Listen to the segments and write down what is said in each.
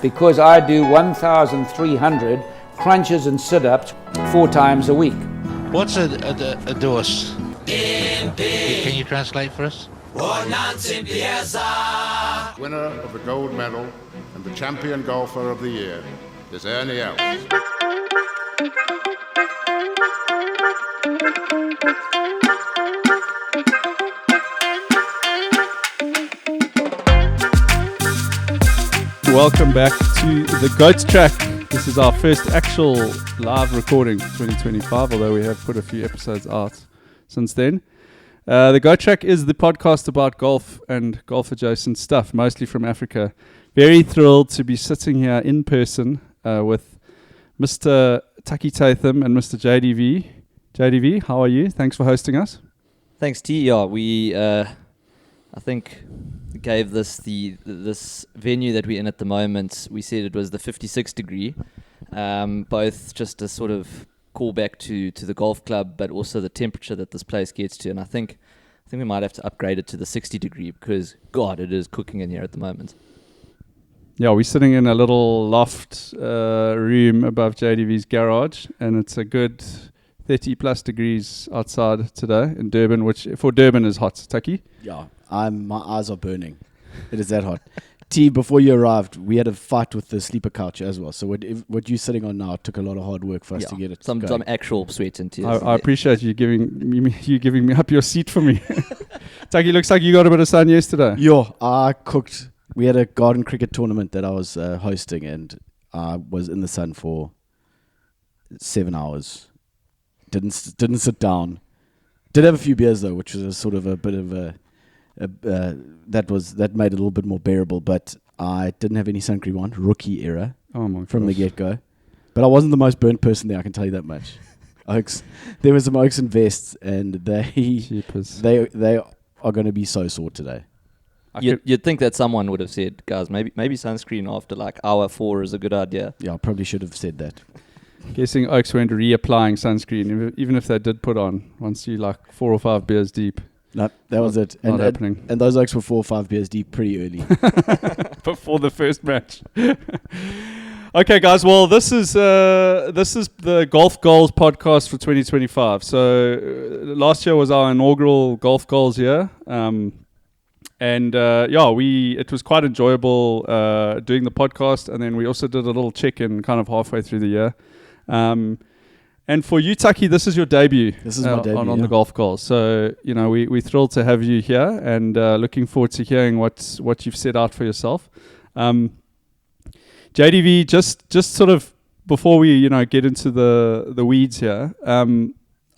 because I do 1,300 crunches and sit-ups 4 times a week. What's a dose? Can you translate for us? Winner of the gold medal and the champion golfer of the year is Ernie Els. Welcome back to the Goats Track. This is our first actual live recording 2025, although we have put a few episodes out since then. The Goat Track is the podcast about golf and golf adjacent stuff, mostly from Africa. Very thrilled to be sitting here in person with Mr. Tucky Tatham and Mr. JDV. JDV, how are you? Thanks for hosting us. Thanks, T. Yeah, we I think gave this venue that we're in at the moment. We said it was the 56 degree, both just a sort of callback to the golf club, but also the temperature that this place gets to. And I think we might have to upgrade it to the 60 degree because God, it is cooking in here at the moment. Yeah, we're sitting in a little loft room above JDV's garage, and it's a good 30 plus degrees outside today in Durban, which for Durban is hot. Tucky? Yeah, my eyes are burning. It is that hot. T, before you arrived, we had a fight with the sleeper couch as well. So what you're sitting on now took a lot of hard work for us to get it some actual sweat and tears. I appreciate you giving me up your seat for me. Tucky, looks like you got a bit of sun yesterday. Yeah, I cooked. We had a garden cricket tournament that I was hosting, and I was in the sun for 7 hours. Didn't sit down. Did have a few beers though, which was a sort of a bit of that made it a little bit more bearable. But I didn't have any sun cream on, rookie era, from the get go. But I wasn't the most burnt person there, I can tell you that much. Oaks, there was some Oaks and vests, and they are going to be so sore today. You'd think that someone would have said, guys, maybe sunscreen after like hour 4 is a good idea. Yeah, I probably should have said that. Guessing Oaks weren't reapplying sunscreen, even if they did put on once you like 4 or 5 beers deep. No, that was it. Not happening. And those Oaks were 4 or 5 beers deep pretty early. Before the first match. Okay, guys. Well, this is the Golf Goals podcast for 2025. So last year was our inaugural Golf Goals year. It was quite enjoyable doing the podcast, and then we also did a little check-in kind of halfway through the year. And for you, Tucky, this is your debut. This is my debut on the Golf Goals. So we're thrilled to have you here, and looking forward to hearing what you've set out for yourself. JDV, just sort of before we get into the weeds here,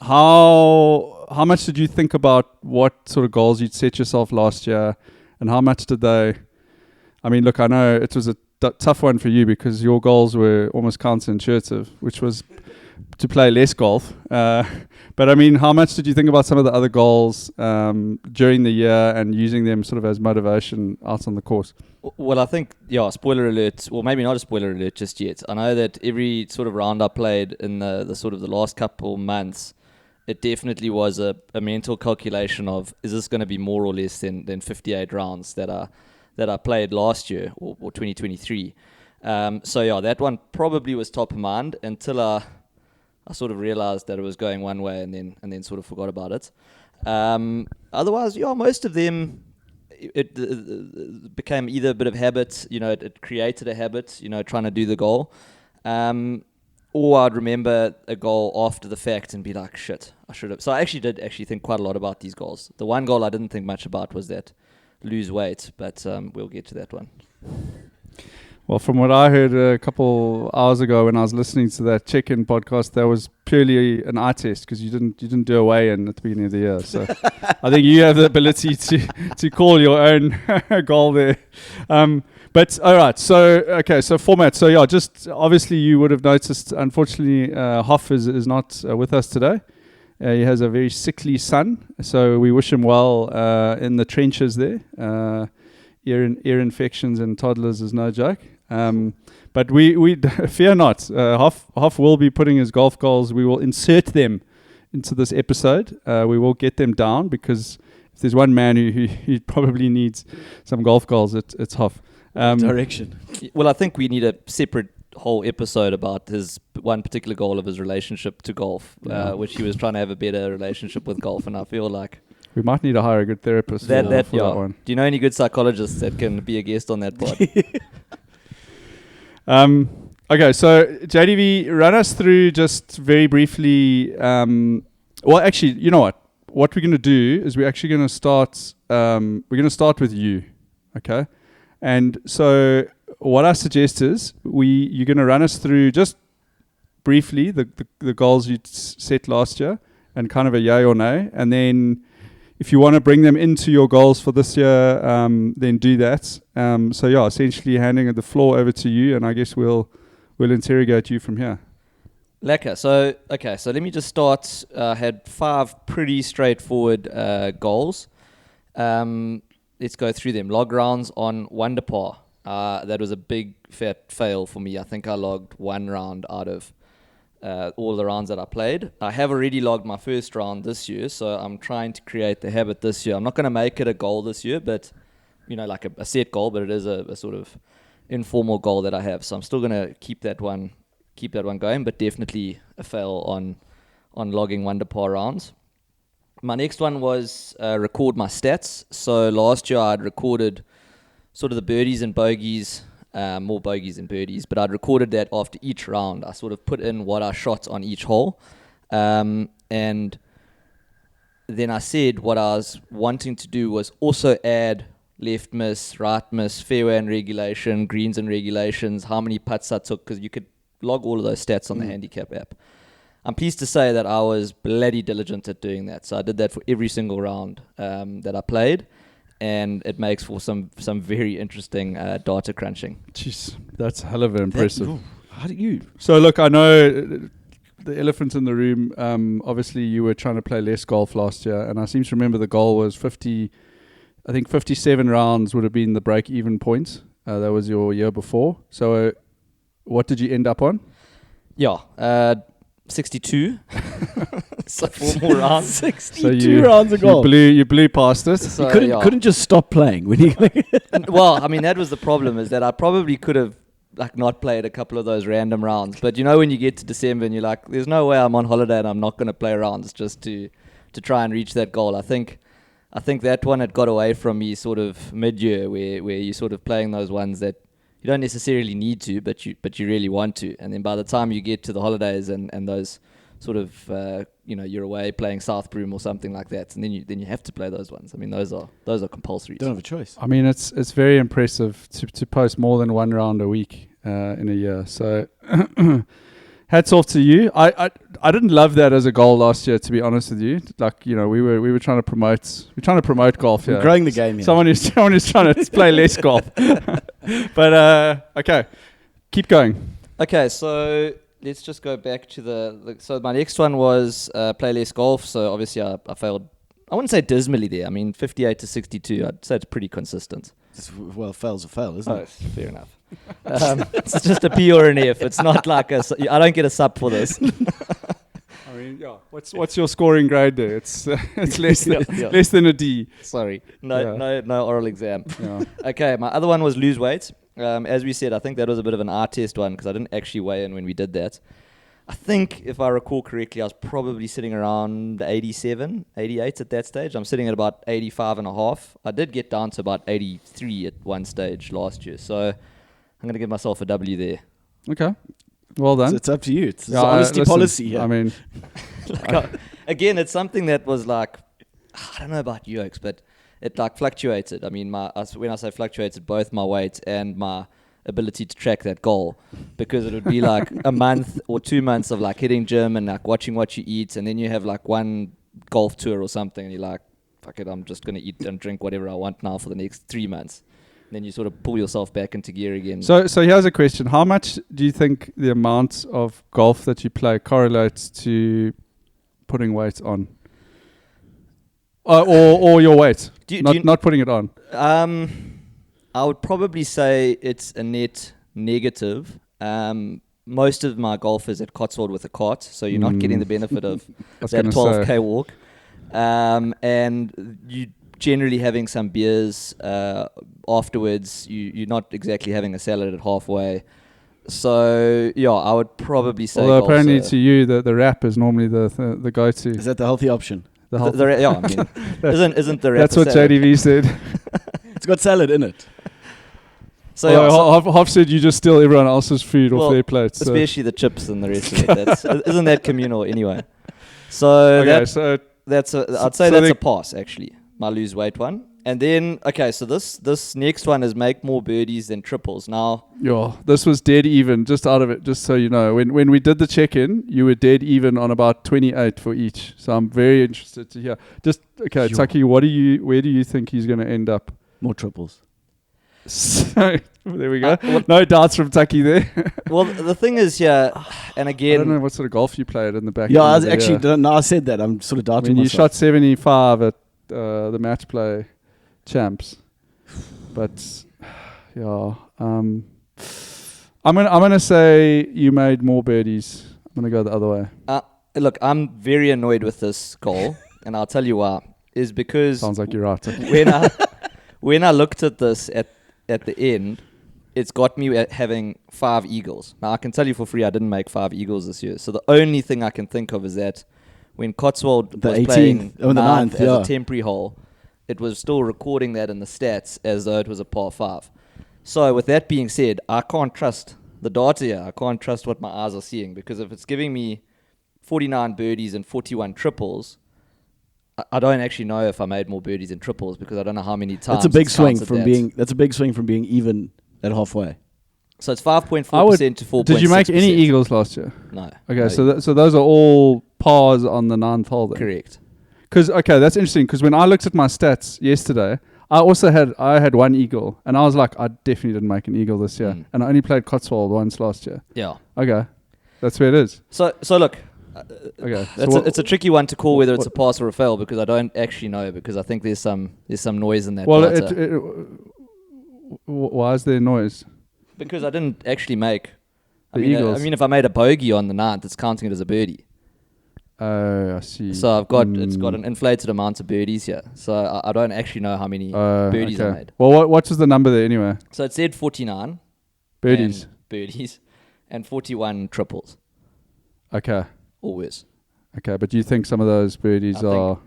how much did you think about what sort of goals you'd set yourself last year, and how much did they? I mean, look, I know it was a tough one for you because your goals were almost counterintuitive, which was to play less golf. But I mean, how much did you think about some of the other goals during the year and using them sort of as motivation out on the course? Well, I think, spoiler alert, well, maybe not a spoiler alert just yet. I know that every sort of round I played in the sort of the last couple months, it definitely was a mental calculation of, is this going to be more or less than 58 rounds that I played last year or 2023. That one probably was top of mind until I sort of realized that it was going one way and then sort of forgot about it. Otherwise, most of them, it became either a bit of habit, it created a habit, trying to do the goal. Or I'd remember a goal after the fact and be like, shit, I should have. So I did think quite a lot about these goals. The one goal I didn't think much about was that lose weight, but we'll get to that one. Well, from what I heard a couple hours ago when I was listening to that check-in podcast, that was purely an eye test because you didn't do a weigh-in at the beginning of the year. So I think you have the ability to call your own goal there. But all right, so format. So just obviously you would have noticed. Unfortunately, Hoff is not with us today. He has a very sickly son, so we wish him well in the trenches there. Ear infections and toddlers is no joke. But we fear not. Hoff will be putting his golf goals. We will insert them into this episode. We will get them down because if there's one man who probably needs some golf goals, it's Hoff. Direction. Well, I think we need a separate whole episode about his one particular goal of his relationship to golf, which he was trying to have a better relationship with golf, and I feel like we might need to hire a good therapist for that one. Do you know any good psychologists that can be a guest on that pod? Okay, so JDV, run us through just very briefly. Well, actually, you know what? What we're going to do is we're actually going to start. We're going to start with you, okay? And so what I suggest is you're going to run us through just briefly the goals you set last year and kind of a yay or nay, and then if you want to bring them into your goals for this year, then do that. So yeah, essentially handing the floor over to you, and I guess we'll interrogate you from here. Lekker. So let me just start. I had 5 pretty straightforward goals. Let's go through them. Log rounds on Wonder Par. That was a big fat fail for me. I think I logged 1 round out of all the rounds that I played. I have already logged my first round this year, so I'm trying to create the habit this year. I'm not going to make it a goal this year, but like a set goal, but it is a sort of informal goal that I have. So I'm still going to keep that one going, but definitely a fail on logging Wonder Par rounds. My next one was record my stats. So last year I'd recorded sort of the birdies and bogeys, more bogeys than birdies, but I'd recorded that after each round. I sort of put in what I shot on each hole. And then I said what I was wanting to do was also add left miss, right miss, fairway and regulation, greens and regulations, how many putts I took, because you could log all of those stats on the handicap app. I'm pleased to say that I was bloody diligent at doing that. So I did that for every single round that I played, and it makes for some very interesting data crunching. Jeez, that's hell of impressive. How do you? So look, I know the elephant in the room. Obviously, you were trying to play less golf last year, and I seem to remember the goal was 50. I think 57 rounds would have been the break-even point. That was your year before. So what did you end up on? Yeah, 62. So 4 more rounds. 62 rounds of golf. You blew past it. So you couldn't just stop playing when you. Well, I mean, that was the problem, is that I probably could have not played a couple of those random rounds. But when you get to December and you're like, there's no way I'm on holiday and I'm not going to play rounds just to try and reach that goal. I think that one had got away from me sort of mid-year, where you're sort of playing those ones that you don't necessarily need to, but you really want to. And then by the time you get to the holidays and those sort of you're away playing South Broom or something like that, and then you have to play those ones. I mean, those are compulsory. Don't have a choice. I mean, it's very impressive to post more than 1 round a week in a year. So hats off to you. I didn't love that as a goal last year, to be honest with you. Like, we were trying to promote golf here. We're growing the game here. Someone who's trying to play less golf. But okay, keep going. Okay, so let's just go back to so my next one was play less golf. So obviously I failed. I wouldn't say dismally there. I mean, 58 to 62. I'd say it's pretty consistent. Well, fail's a fail, isn't it? Fair enough. It's just a P or an F. It's not like I don't get a sub for this. I mean, yeah. What's your scoring grade there? It's less than a D. Sorry, no oral exam. Yeah. Okay, my other one was lose weight. As we said, I think that was a bit of an art test one because I didn't actually weigh in when we did that. I think, if I recall correctly, I was probably sitting around 87, 88 at that stage. I'm sitting at about 85 and a half. I did get down to about 83 at one stage last year. So I'm going to give myself a W there. Okay. Well done. So it's up to you. It's honesty policy here. I mean, again, it's something that was like, I don't know about you, Oaks, but it fluctuated. I mean, when I say fluctuated, both my weight and my ability to track that goal, because it would be like a month or 2 months of hitting gym and watching what you eat, and then you have one golf tour or something, and you're like, fuck it, I'm just going to eat and drink whatever I want now for the next 3 months. And then you sort of pull yourself back into gear again. So here's a question. How much do you think the amount of golf that you play correlates to putting weight on? Or your weight? Not putting it on? I would probably say it's a net negative. Most of my golf is at Cotswold with a cart, so you're not getting the benefit of that 12K walk. And you generally having some beers afterwards. You're not exactly having a salad at halfway. So yeah, I would probably say. Although golf's apparently to you the wrap is normally the go-to. Is that the healthy option? yeah, I mean, isn't the wrap? That's what salad? JDV said. It's got salad in it. So yeah, Hoff said you just steal everyone else's food off their plates. Especially the chips and the rest of it. Isn't that communal anyway? So Okay, I'd say that's a pass actually. My lose weight one. And then so this next one is make more birdies than triples. Now this was dead even, just out of it, just so you know. When we did the check-in, you were dead even on about 28 for each. So I'm very interested to hear. Tucky, where do you think he's going to end up? More triples. So there we go. No doubts from Tucky there. Well, the thing is here, and again, I don't know what sort of golf you played in the back. Yeah, I said that. I'm sort of doubting you myself. shot 75 at the match play champs, but yeah, I'm gonna say you made more birdies. I'm gonna go the other way. Look, I'm very annoyed with this goal, and I'll tell you why. Is because sounds like you're right. when I looked at this at the end, it's got me at having 5 eagles. Now I can tell you for free, I didn't make 5 eagles this year. So the only thing I can think of is that when Cotswold was playing the 9th as a temporary hole, it was still recording that in the stats as though it was a par 5. So with that being said, I can't trust the data here. I can't trust what my eyes are seeing, because if it's giving me 49 birdies and 41 triples, I don't actually know if I made more birdies than triples, because I don't know how many times. That's a big swing from being even at halfway. So it's 5.4% to 4.6%. Did you make any eagles last year? No. Okay, so those are all pars on the 9th hole then. Correct. Because that's interesting. Because when I looked at my stats yesterday, I had 1 eagle, and I was like, I definitely didn't make an eagle this year, and I only played Cotswold once last year. Yeah. Okay, that's where it is. So look. Okay. It's a tricky one to call whether it's a pass or a fail, because I don't actually know, because I think there's some noise in that. Well, why is there noise? Because I didn't actually make eagles. I mean, if I made a bogey on the 9th, it's counting it as a birdie. Oh, I see. So it's got an inflated amount of birdies here. So I don't actually know how many birdies I made. Well, what was the number there anyway? So it said 49 birdies, and 41 triples. Okay. Or worse. Okay, but do you think some of those birdies are...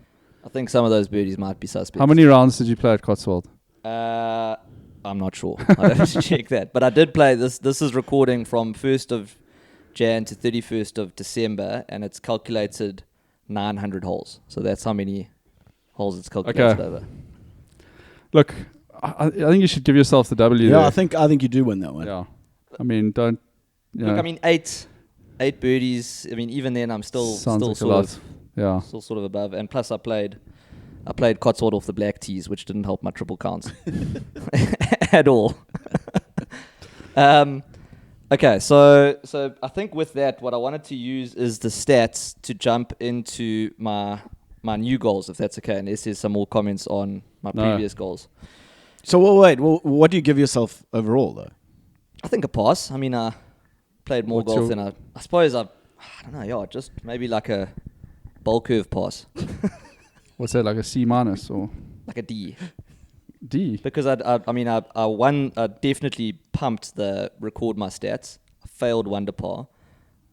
I think some of those birdies might be suspect. How many rounds did you play at Cotswold? I'm not sure. I'd have to check that. But I did play this. This is recording from 1st of Jan to 31st of December, and it's calculated 900 holes. So that's how many holes it's calculated over. Look, I think you should give yourself the W there. I think you do win that one. Yeah. I mean, don't... Look, I mean, 8 birdies. I mean, even then, I'm still sort of above. And plus, I played Cotswold off the black tees, which didn't help my triple counts at all. Okay, so I think with that, what I wanted to use is the stats to jump into my new goals, if that's okay. And this is some more comments on my previous goals. So what do you give yourself overall, though? I think a pass. I mean, I played more golf than I suppose I don't know, yeah, just maybe like a bowl curve pass. What's that, like a C minus or? Like a D. D? Because I definitely pumped the record my stats. I failed one to par.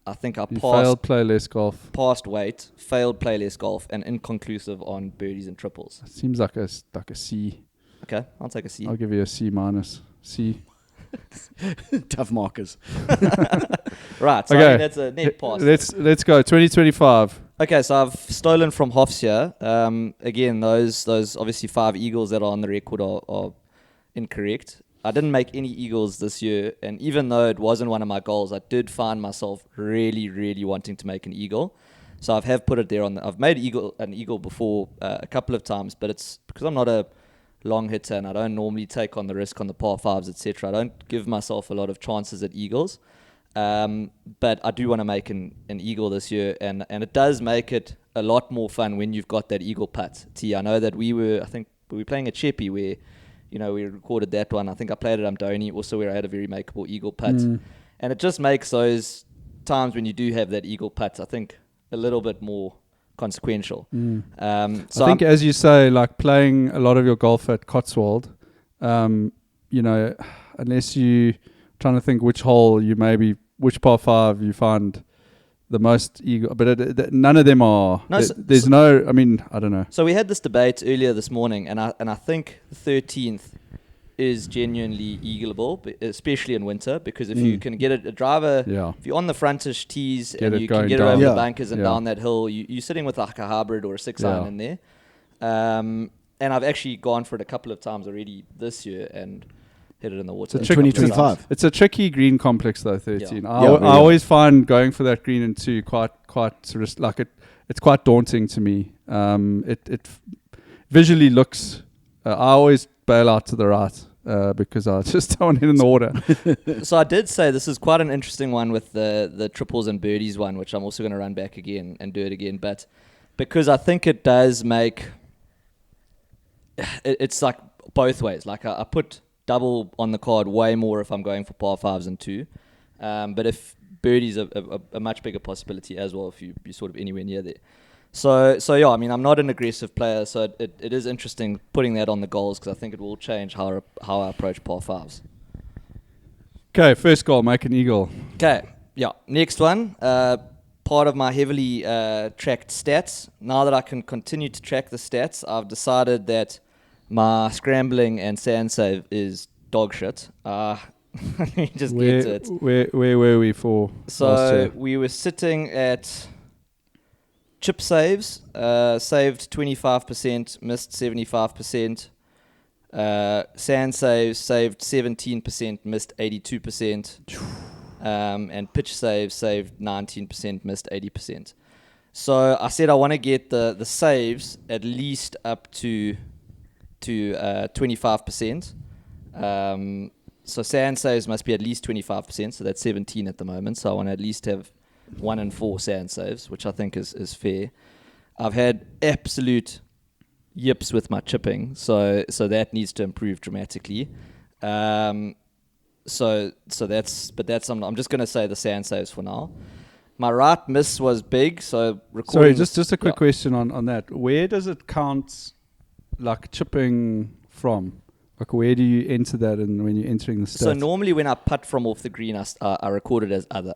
I think I failed play less golf. Passed weight, failed play less golf, and inconclusive on birdies and triples. It seems like a C. Okay, I'll take a C. I'll give you a C minus. C. Tough markers. Right, so okay. I mean, that's a net pass. Let's go. 2025. Okay, so I've stolen from Hoffs here. Again, those obviously 5 eagles that are on the record are incorrect. I didn't make any eagles this year, and even though it wasn't one of my goals, I did find myself really, really wanting to make an eagle. So I've put it there I've made an eagle before a couple of times, but it's because I'm not a long hitter and I don't normally take on the risk on the par 5s, etc. I don't give myself a lot of chances at eagles. But I do want to make an eagle this year, and it does make it a lot more fun when you've got that eagle putt. I know that we were playing at Cheppy where, we recorded that one. I think I played at Umdoni also, where I had a very makeable eagle putt. And it just makes those times when you do have that eagle putt, I think, a little bit more consequential. So I think, as you say, like playing a lot of your golf at Cotswold, unless you trying to think which hole which par 5 you find the most eagle, but none of them are. No, I don't know. So we had this debate earlier this morning, and I think the 13th is genuinely eagleable, especially in winter, because if you can get a driver, if you're on the frontish tees and you can get it over the bunkers and down that hill, you're sitting with like a hybrid or a 6-iron in there. And I've actually gone for it a couple of times already this year and hit it in the water. It's 2025. It's a tricky green complex though, 13. Yeah. I always find going for that green in 2 quite sort of like it's quite daunting to me. It visually looks. I always bail out to the right because I just don't want to hit in the water. So I did say this is quite an interesting one with the triples and birdies one, which I'm also going to run back again and do it again. But because I think it does make it's like both ways. Like I put double on the card way more if I'm going for par 5s and 2. But if birdie's a much bigger possibility as well if you're sort of anywhere near there. So yeah, I mean, I'm not an aggressive player, so it is interesting putting that on the goals because I think it will change how I approach par 5s. Okay, first goal, make an eagle. Okay, yeah. Next one, part of my heavily tracked stats. Now that I can continue to track the stats, I've decided that my scrambling and sand save is dog shit. Let me just get to it. Where were we for last year? So we were sitting at chip saves, saved 25%, missed 75%. Sand saves, saved 17%, missed 82%. And pitch saves, saved 19%, missed 80%. So I said I want to get the saves at least up to 25%. So sand saves must be at least 25%, so that's 17 at the moment. So I want to at least have 1 in 4 sand saves, which I think is fair. I've had absolute yips with my chipping, so that needs to improve dramatically. So that's I'm just going to say the sand saves for now. My right miss was big, so recording. Sorry, just a quick question on that. Where does it count, like chipping from? Like where do you enter that when you're entering the stats? So normally when I putt from off the green, I record it as other.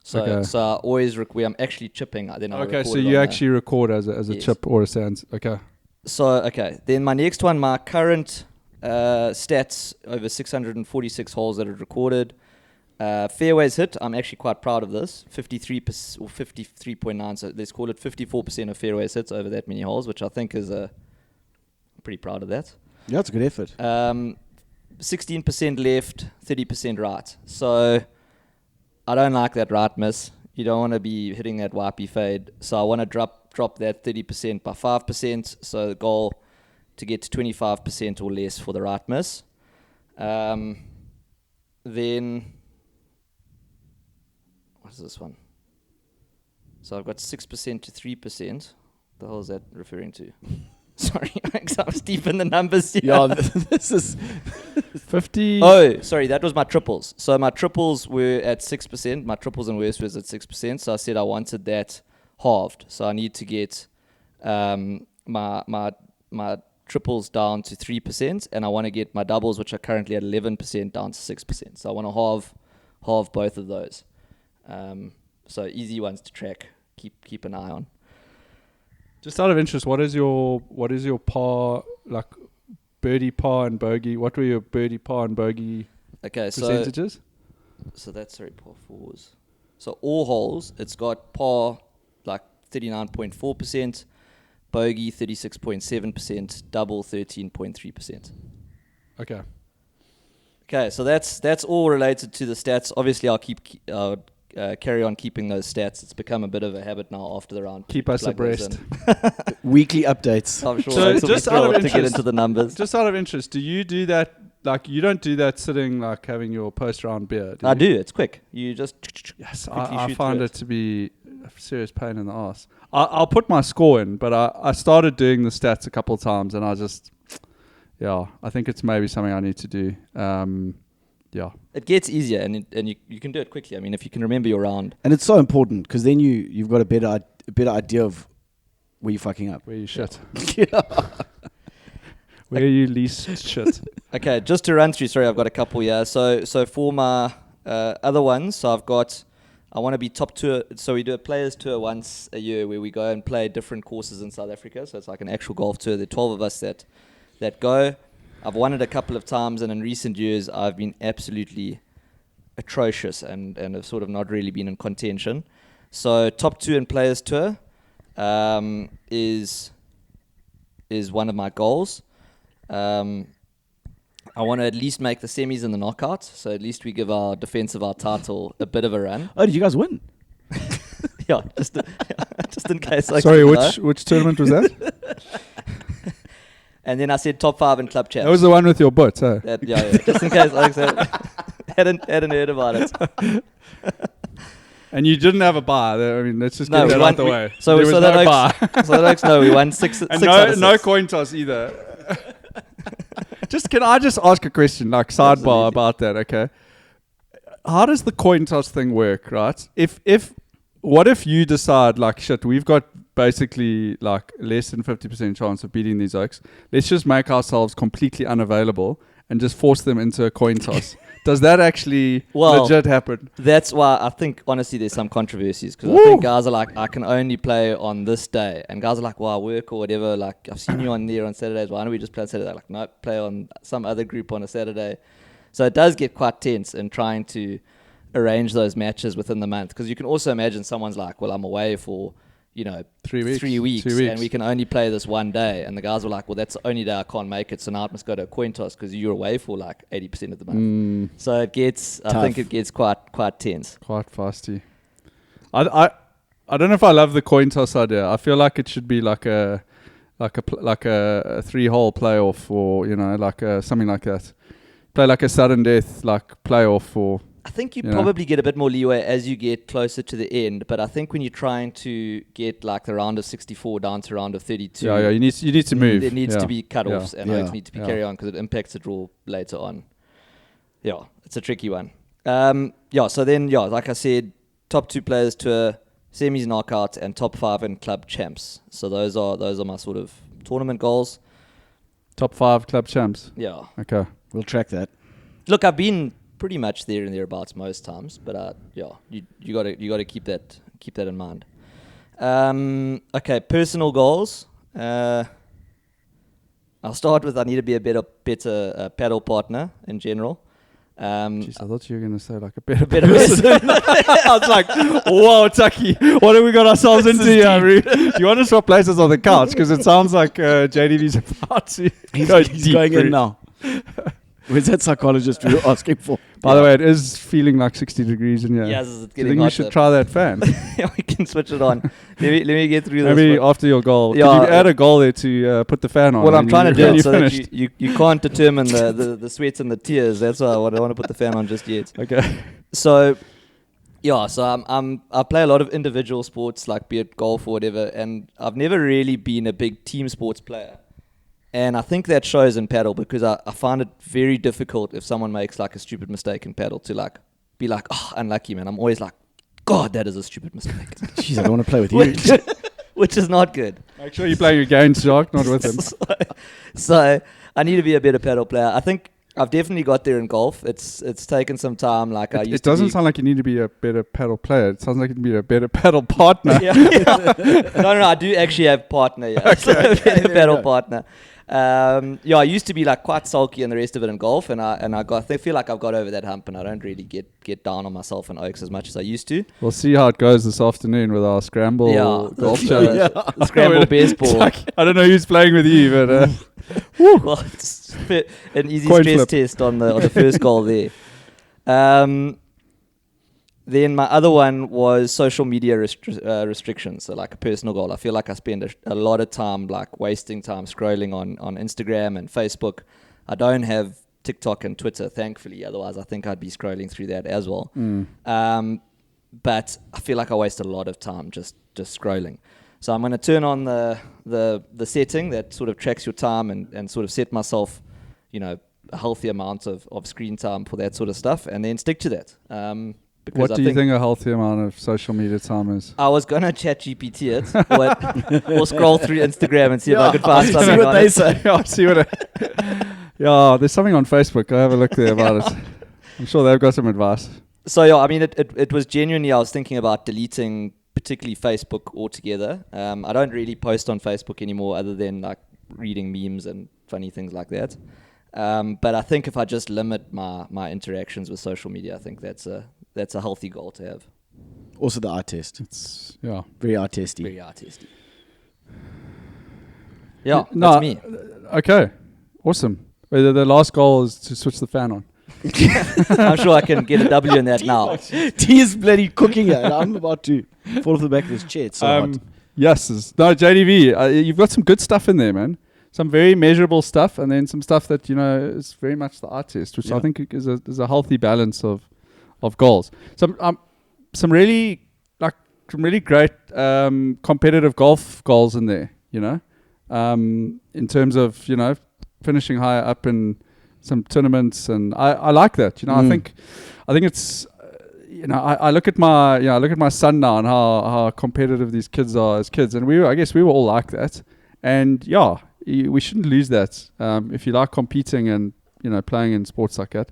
So I always where I'm actually chipping, then I record it. Okay, so you actually record as a chip or a sand. Okay. So then my next one, my current stats over 646 holes that are recorded. Fairways hit, I'm actually quite proud of this. 53% or 53.9. So let's call it 54% of fairways hits over that many holes, which I think is I'm pretty proud of that. Yeah, it's a good effort. 16% left, 30% right. So I don't like that right miss. You don't want to be hitting that wipey fade. So I want to drop that 30% by 5%. So the goal to get to 25% or less for the right miss. Then what is this one? So I've got 6% to 3%. The hell is that referring to? Sorry, I was deep in the numbers here. Yeah, this is 50. Oh, sorry, that was my triples. So my triples were at 6%. My triples and worst was at 6%. So I said I wanted that halved. So I need to get my triples down to 3%, and I want to get my doubles, which are currently at 11%, down to 6%. So I want to halve both of those. So easy ones to track. Keep an eye on. Just out of interest, what is your par, like birdie, par, and bogey? What were your birdie, par, and bogey percentages? So that's par 4s. So all holes, it's got par like 39.4%, bogey 36.7%, double 13.3%. Okay. Okay, so that's all related to the stats. Obviously, I'll carry on keeping those stats. It's become a bit of a habit now after the round. Keep us abreast. Weekly updates. I'm sure so just out of interest, to get into the numbers. Just out of interest, do you do that? Like you don't do that sitting like having your post-round beer. I do. It's quick. You just yes. I find it to be a serious pain in the ass. I'll put my score in, but I started doing the stats a couple of times, and I just I think it's maybe something I need to do. Yeah, it gets easier, and you can do it quickly. I mean, if you can remember your round, and it's so important because then you've got a better idea of where you're fucking up, where you shit. Yeah. Where are you least shit? Okay, just to run through. Sorry, I've got a couple here. So for my other ones, so I want to be top tour. So we do a players tour once a year where we go and play different courses in South Africa. So it's like an actual golf tour. There are 12 of us that go. I've won it a couple of times, and in recent years I've been absolutely atrocious and have sort of not really been in contention. So top 2 in players tour is one of my goals. I want to at least make the semis and the knockouts, so at least we give our defense of our title a bit of a run. Oh, did you guys win? Yeah, just in case. Sorry, which tournament was that? And then I said top 5 in club champs. That was the one with your butt, huh? Yeah, just in case Alex hadn't heard about it. And you didn't have a bar. I mean, let's just No, get that we out the won- way. so- there was so no that bar. So Alex, no, we won six And out of no 6. coin toss either. Can I just ask a question, like sidebar Absolutely. about that? Okay, how does the coin toss thing work, right? What if you decide like shit, we've got basically like less than 50% chance of beating these oaks. Let's just make ourselves completely unavailable and just force them into a coin toss. Does that actually legit happen? That's why I think, honestly, there's some controversies. Because I Woo! think guys are like, I can only play on this day. And guys are like, well, I work or whatever. Like, I've seen you on there on Saturdays. Why don't we just play on Saturday? Like, no, play on some other group on a Saturday. So it does get quite tense in trying to arrange those matches within the month. Because you can also imagine someone's like, well, I'm away for, 3 weeks, 2 weeks, and we can only play this one day. And the guys were like, well, that's the only day I can't make it, so now I must go to a coin toss because you're away for like 80% of the month. So it gets, I think it gets quite tense. Quite fasty. I don't know if I love the coin toss idea. I feel like it should be like a 3-hole playoff, or like something like that. Play like a sudden death like playoff, or I think you probably get a bit more leeway as you get closer to the end, but I think when you're trying to get like the round of 64 down to round of 32, you need to move. There needs to be cut-offs and oaks need to be carry on because it impacts the draw later on. Yeah, it's a tricky one. So then, like I said, top 2 players tour, semis, knockouts, and top 5 in club champs. So those are my sort of tournament goals. Top 5 club champs. Yeah. Okay. We'll track that. Look, I've been pretty much there and thereabouts most times, but you got to keep that in mind. Okay, personal goals. I'll start with I need to be a better paddle partner in general. Jeez, I thought you were going to say like a better person. I was like, whoa, Tucky, what have we got ourselves into here? Do you want to swap places on the couch? Because it sounds like JDV's about to go He's deep going through. in now. Where's that psychologist we were asking for? By the way, it is feeling like 60 degrees in here. Yes, it's Do you getting think we hotter. should try that fan? Yeah, we can switch it on. Let me get through this. Maybe after your goal. Yeah, Could you add a goal there to put the fan on? Well, I'm trying to do it so that finished? you can't determine the sweats and the tears. That's why I don't want to put the fan on just yet. Okay. So I play a lot of individual sports, like be it golf or whatever, and I've never really been a big team sports player. And I think that shows in paddle because I find it very difficult if someone makes like a stupid mistake in paddle to like be like, oh, unlucky, man. I'm always like, God, that is a stupid mistake. Jeez, I don't want to play with you. Which is not good. Make sure you play your games, Jacques, not with him. So I need to be a better paddle player. I think I've definitely got there in golf. It's taken some time. Like I used It to doesn't be, sound like you need to be a better paddle player. It sounds like you need to be a better paddle partner. Yeah. No, I do actually have partner. Yeah, so a better paddle partner. I used to be like quite sulky and the rest of it in golf, and I feel like I've got over that hump, and I don't really get down on myself in oaks as much as I used to. We'll see how it goes this afternoon with our scramble golf challenge. Scramble baseball. I don't know who's playing with you, but Well, it's an easy Coin stress flip. test on the first goal there. Then my other one was social media restrictions, so like a personal goal. I feel like I spend a lot of time like wasting time scrolling on Instagram and Facebook. I don't have TikTok and Twitter, thankfully. Otherwise, I think I'd be scrolling through that as well. But I feel like I waste a lot of time just scrolling. So I'm going to turn on the setting that sort of tracks your time and sort of set myself, a healthy amount of screen time for that sort of stuff, and then stick to that. Because What do you think a healthy amount of social media time is? I was gonna chat GPT it, or scroll through Instagram and see if I could find something See what on they it. say. Yeah, see what. Yeah, there's something on Facebook. Go have a look there about it. I'm sure they've got some advice. So yeah, I mean, it was genuinely, I was thinking about deleting particularly Facebook altogether. I don't really post on Facebook anymore other than like reading memes and funny things like that. But I think if I just limit my interactions with social media, I think that's a healthy goal to have. Also the eye test. It's Very eye testy. Very artistic. Yeah, No, that's me. Okay, awesome. The last goal is to switch the fan on. I'm sure I can get a W in that now. T is bloody cooking it. I'm about to fall off the back of this chair. It's so hot. Yes. No, JDV, you've got some good stuff in there, man. Some very measurable stuff, and then some stuff that, is very much the eye test, which I think is a healthy balance of goals. Some really great competitive golf goals in there, in terms of, finishing higher up in some tournaments, and I like that. I think it's I look at my son now and how competitive these kids are as kids, and I guess we were all like that, and we shouldn't lose that. If you like competing and playing in sports like that,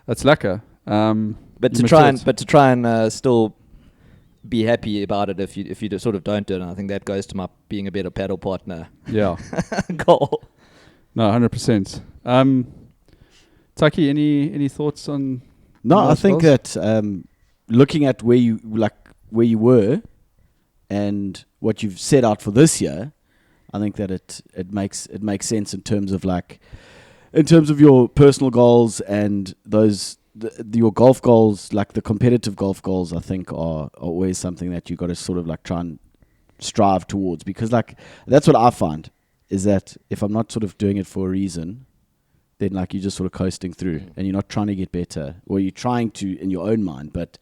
that's lekker. But to try and still be happy about it if you sort of don't do it, and I think that goes to my being a better paddle partner. Yeah, goal. No, 100%. Tucky, any thoughts on? No, I think that looking at where you were and what you've set out for this year, I think that it makes sense in terms of your personal goals and your golf goals, like the competitive golf goals. I think are always something that you got to sort of try and strive towards, because that's what I find is that if I'm not sort of doing it for a reason, then you're just sort of coasting through and you're not trying to get better, or you're trying to in your own mind, but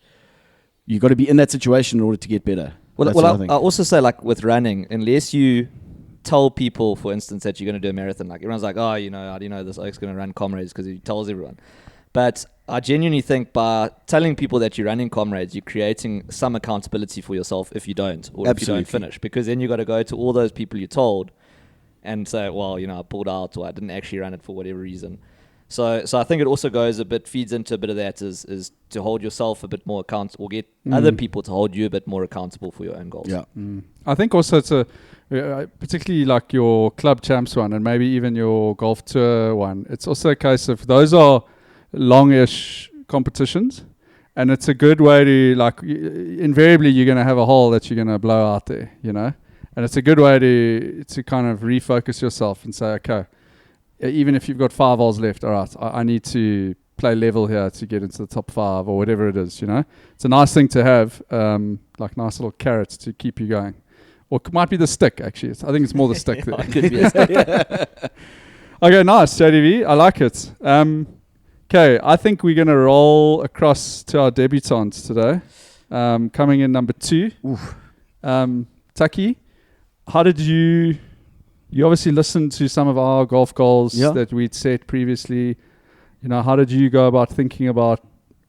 you got to be in that situation in order to get better. I also say with running, unless you tell people, for instance, that you're going to do a marathon, everyone's like, oh, how do you know this oak's going to run Comrades, because he tells everyone. But I genuinely think by telling people that you're running Comrades, you're creating some accountability for yourself if you don't, or if you don't finish, because then you got to go to all those people you told and say, well, I pulled out, or I didn't actually run it for whatever reason. So I think it also feeds into a bit of that is to hold yourself a bit more accountable, or get other people to hold you a bit more accountable for your own goals. Yeah. I think also it's particularly your club champs one, and maybe even your golf tour one. It's also a case of those are longish competitions, and it's a good way to invariably you're going to have a hole that you're going to blow out there, and it's a good way to kind of refocus yourself and say, okay, even if you've got 5 holes left, all right, I need to play level here to get into the top 5 or whatever it is. It's a nice thing to have, nice little carrots to keep you going. Or it might be the stick, actually. I think it's more the stick there. It could be a stick. Okay, nice, JDV. I like it. Okay, I think we're going to roll across to our debutantes today. Coming in number 2. Tucky, how did you obviously listened to some of our golf goals that we'd set previously. How did you go about thinking about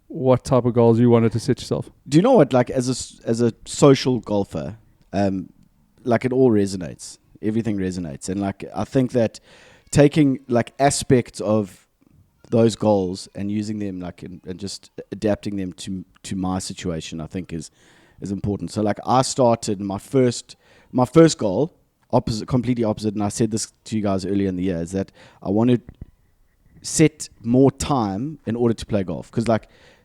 what type of goals you wanted to set yourself? Do you know what, as a social golfer, it all resonates. Everything resonates. And I think that taking aspects of those goals and using them and just adapting them to my situation, I think is important. So I started my first goal, completely opposite, and I said this to you guys earlier in the year, is that I want to set more time in order to play golf, because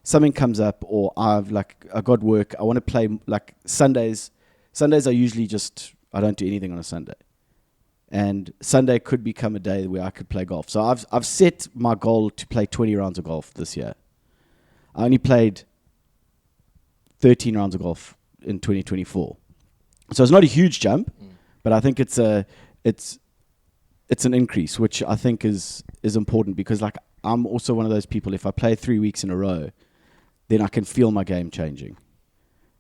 something comes up, or I got work, I want to play Sundays are usually I don't do anything on a Sunday, and Sunday could become a day where I could play golf. So I've set my goal to play 20 rounds of golf this year. I only played 13 rounds of golf in 2024, so it's not a huge jump, but I think it's an increase, which I think is important, because I'm also one of those people, if I play 3 weeks in a row, then I can feel my game changing.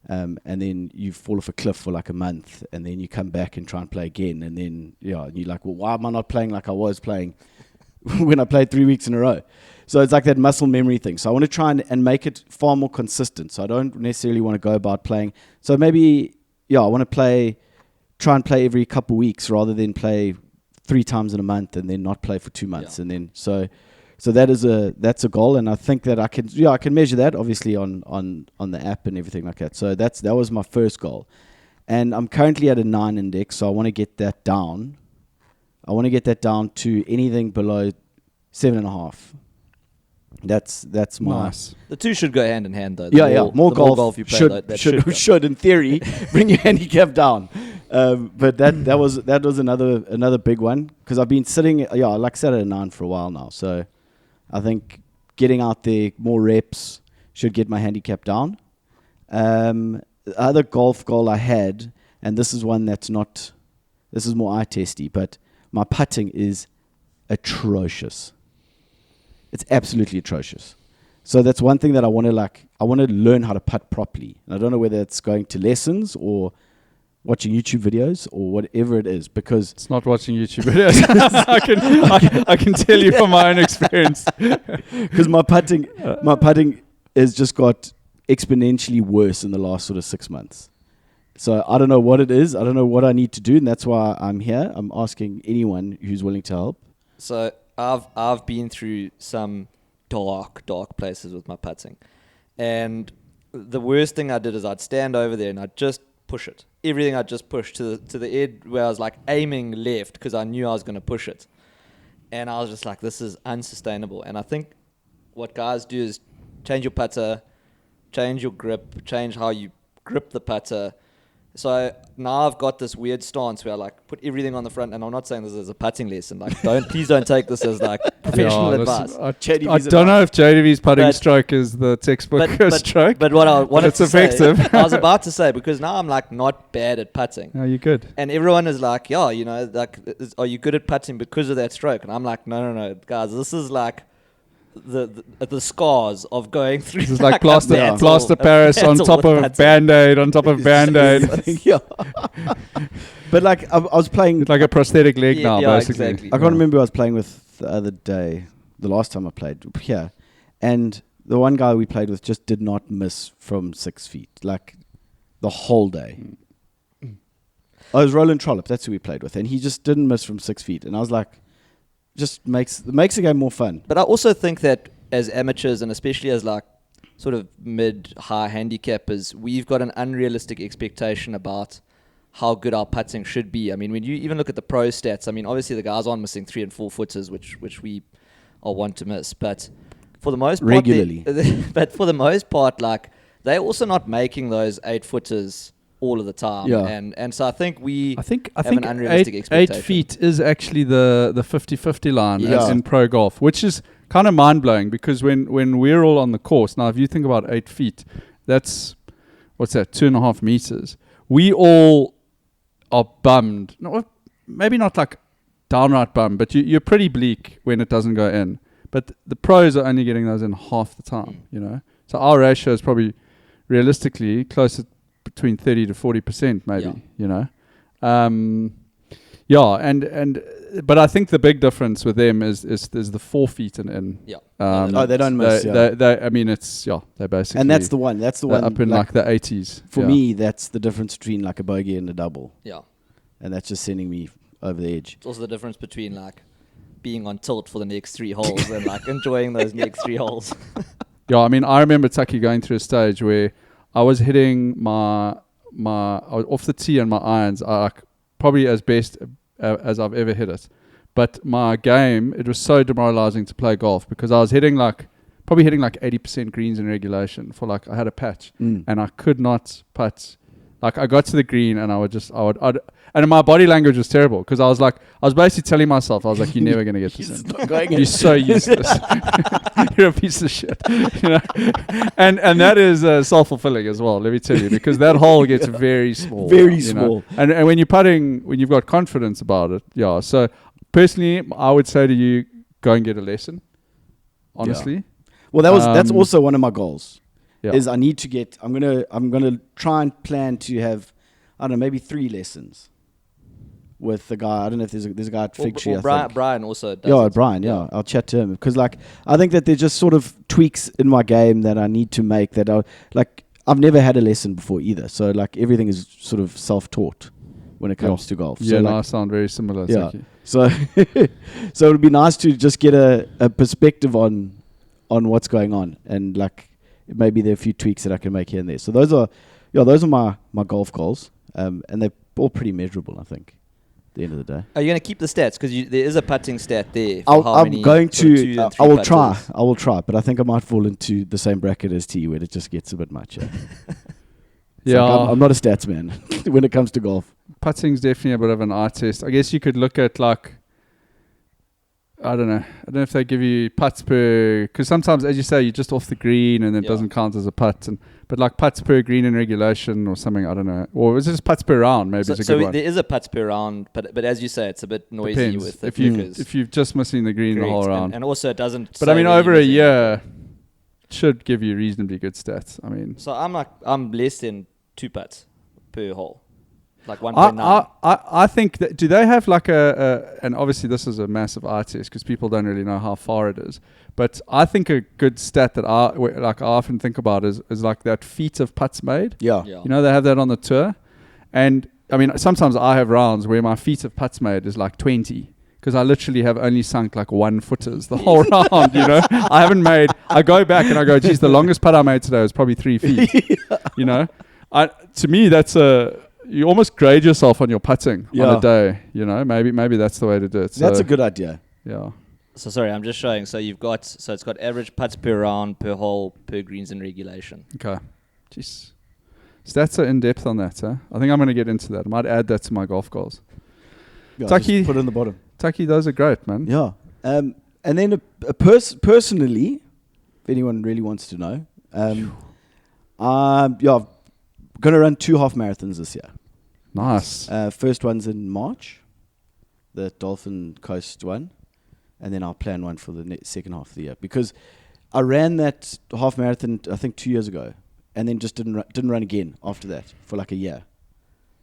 And then you fall off a cliff for a month, and then you come back and try and play again, and then you're well, why am I not playing like I was playing when I played 3 weeks in a row? So it's like that muscle memory thing. So I want to try and make it far more consistent. So I don't necessarily want to go about playing. So maybe, I want to try and play every couple weeks rather than play 3 times in a month and then not play for 2 months. And then, so that's a goal. And I think that I can measure that obviously on the app and everything like that. So that was my first goal. And I'm currently at a 9 index. So I want to get that down. I want to get that down to anything below 7.5. That's my nice. The two should go hand in hand though. More golf you play should in theory bring your handicap down. But that was another big one because I've been sitting like I said at a 9 for a while now. So I think getting out there more reps should get my handicap down. The other golf goal I had, and this is one this is more eye testy, but my putting is atrocious. It's absolutely atrocious. So that's one thing that I want to learn how to putt properly. And I don't know whether it's going to lessons or watching YouTube videos or whatever it is, because it's not watching YouTube videos. I can tell you from my own experience. Because my putting has just got exponentially worse in the last sort of 6 months. So I don't know what it is. I don't know what I need to do, and that's why I'm here. I'm asking anyone who's willing to help. So I've been through some dark places with my putting, and the worst thing I did is I'd stand over there and I'd just push it. Everything I'd just push to the edge where I was like aiming left because I knew I was going to push it, and I was just like, this is unsustainable. And I think what guys do is change your putter, change your grip, change how you grip the putter. So now I've got this weird stance where I like put everything on the front, and I'm not saying this is a putting lesson. Like, please don't take this as like professional advice. I don't know if JDV's putting stroke is the textbook stroke. But what I wanted to say, effective. I was about to say, because now I'm like not bad at putting. No, you're good. And everyone is like, are you good at putting because of that stroke? And I'm like, no, guys, this is like the scars of going through. This is like plaster Paris on top of Band-Aid on top of Band-Aid. Yeah. But like I was playing, it's like a prosthetic leg now, basically. Exactly. I can't remember who I was playing with the other day, the last time I played here, and the one guy we played with just did not miss from 6 feet, like the whole day. It was Roland Trollope, that's who we played with, and he just didn't miss from 6 feet, and I was like, just makes the game more fun. But I also think that as amateurs, and especially as like sort of mid-high handicappers, we've got an unrealistic expectation about how good our putting should be. I mean, when you even look at the pro stats, I mean, obviously the guys aren't missing 3 and 4 footers, which we are want to miss. But for the most part, regularly. But for the most part, like they're also not making those 8 footers all of the time. Yeah. And so I think I think an unrealistic expectation. 8 feet is actually the 50-50 line as in pro golf, which is kind of mind-blowing because when we're all on the course, now if you think about 8 feet, that's, 2.5 meters. We all are bummed. No, maybe not like downright bummed, but you're pretty bleak when it doesn't go in. But the pros are only getting those in half the time, So our ratio is probably realistically closer between 30 to 40%, maybe, but I think the big difference with them is the 4 feet and in. Yeah. They don't miss. They basically. And that's the one. That's the one up in like the 80s. For me, that's the difference between like a bogey and a double. Yeah. And that's just sending me over the edge. It's also the difference between like being on tilt for the next 3 holes and like enjoying those next 3 holes. I mean, I remember Tucky going through a stage where I was hitting my I was off the tee and my irons are like probably as best as I've ever hit it. But my game, it was so demoralizing to play golf because I was probably hitting like 80% greens in regulation for like, I had a patch and I could not putt. Like I got to the green and and my body language was terrible because I was basically telling myself, I was like, you're never going to get this in. You're so useless. You're a piece of shit. And that is self-fulfilling as well, let me tell you, because that hole gets very small. Very small. And when you're putting, when you've got confidence about it, So personally, I would say to you, go and get a lesson, honestly. Yeah. Well, that's also one of my goals. Yeah. Is I need to get. I'm gonna try and plan to have, I don't know, maybe 3 lessons with the guy. I don't know if there's a guy at Fig Tree. Brian also does. Yeah, it. Brian. Yeah, I'll chat to him because like I think that there's just sort of tweaks in my game that I need to make. That I like. I've never had a lesson before either, so like everything is sort of self-taught when it comes to golf. Yeah, so I sound very similar. Yeah. Tucky. So so it would be nice to just get a perspective on what's going on, and like maybe there are a few tweaks that I can make here and there. So those are my golf goals, and they're all pretty measurable, I think. At the end of the day, Are you going to keep the stats? Because there is a putting stat there. I will try. putters. I will try, but I think I might fall into the same bracket as T, where it just gets a bit much. Yeah, I'm not a stats man when it comes to golf. Putting's definitely a bit of an eye test. I guess you could look at like, I don't know if they give you putts per, because sometimes, as you say, you're just off the green and it doesn't count as a putt. But like putts per green in regulation or something, I don't know. Or is it just putts per round? Maybe it's a good one. There is a putts per round, but as you say, it's a bit noisy. Depends. With If you're just missing the green the whole round. And also it doesn't. But I mean, over a year, should give you reasonably good stats. I mean, so I'm less than 2 putts per hole, like 1.9. I think that, do they have like and obviously this is a massive eye test because people don't really know how far it is. But I think a good stat that I often think about is like that feet of putts made. Yeah. You know, they have that on the tour. And I mean, sometimes I have rounds where my feet of putts made is like 20 because I literally have only sunk like 1-footers the whole round, you know. I go back and I go, geez, the longest putt I made today was probably 3 feet, you know. To me, you almost grade yourself on your putting on a day, you know. Maybe that's the way to do it. That's a good idea. Yeah. So sorry, I'm just showing. So it's got average putts per round, per hole, per greens in regulation. Okay. Jeez. Stats are in depth on that, huh? I think I'm going to get into that. I might add that to my golf goals. Yeah, Tucky, just put it in the bottom. Tucky, those are great, man. Yeah. And then personally, if anyone really wants to know, I'm going to run 2 half marathons this year. Nice. First one's in March, the Dolphin Coast one, and then I'll plan one for the second half of the year because I ran that half marathon I think 2 years ago, and then just didn't run again after that for like a year.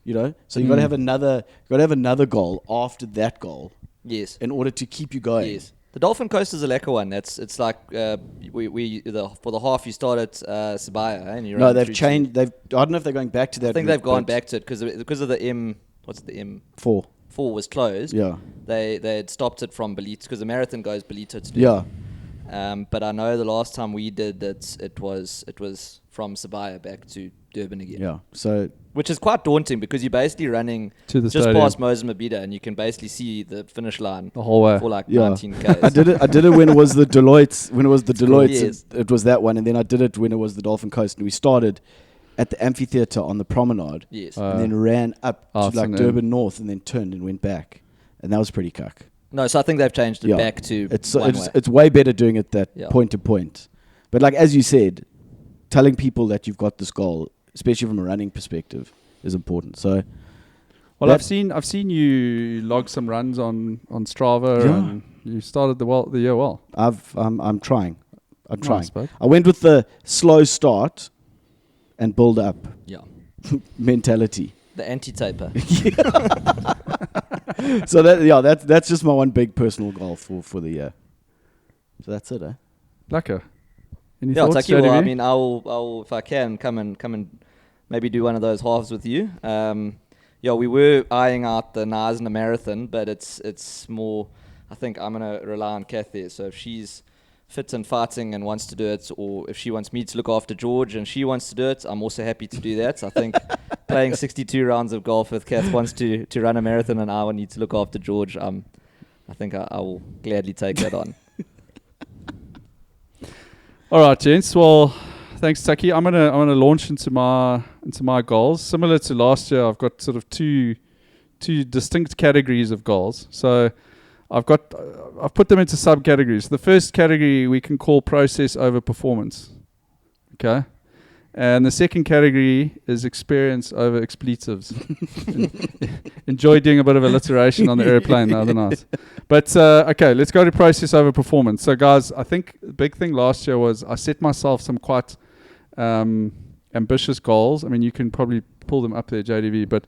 You know, so you got to have another goal after that goal. Yes. In order to keep you going. Yes. The Dolphin Coast is a lekker one. It's like for the half you start at Sibaya, and you no, they've changed. I don't know if they're going back to that. I think they've gone back to it because of the M. What's the M? 4 was closed. Yeah. They had stopped it from Belito because the marathon goes Belito to do. Yeah. But I know the last time we did it was from Sibaya back to Durban again. Yeah. So which is quite daunting because you're basically running to the just stadium. past Mozambique and you can basically see the finish line the whole way for like 19 k's. I did it when it was the Deloitte. When it was the Deloitte, Yes. it was that one, and then I did it when it was the Dolphin Coast, and we started at the amphitheatre on the promenade. Yes. And then ran up to like and Durban North, and then turned and went back, and that was pretty cuck. No, so I think they've changed it back to one way. It's way better doing it that point to point. But like as you said, telling people that you've got this goal, especially from a running perspective, is important. So, well, I've seen you log some runs on Strava, and you started the year well. I'm trying. Nice, bud. I went with the slow start and build up mentality. The anti-taper. So that's just my one big personal goal for the year. So that's it, eh? Lekker. Any Yeah, thoughts, Tucky, well, I JDV? mean, I'll if I can come and maybe do one of those halves with you. We were eyeing out the Naisna Marathon, but it's more. I think I'm gonna rely on Kath there. So if she's fit and fighting and wants to do it, or if she wants me to look after George and she wants to do it, I'm also happy to do that. I think playing 62 rounds of golf with Kath wants to run a marathon and I will need to look after George. I think I will gladly take that on. All right, gents. Well, thanks, Tucky. I'm gonna launch into my goals. Similar to last year, I've got sort of two distinct categories of goals. So I've put them into subcategories. The first category we can call process over performance. Okay. And the second category is experience over expletives. Enjoy doing a bit of alliteration on the airplane the other night. But, okay, let's go to process over performance. So, guys, I think the big thing last year was I set myself some quite ambitious goals. I mean, you can probably pull them up there, JDV. But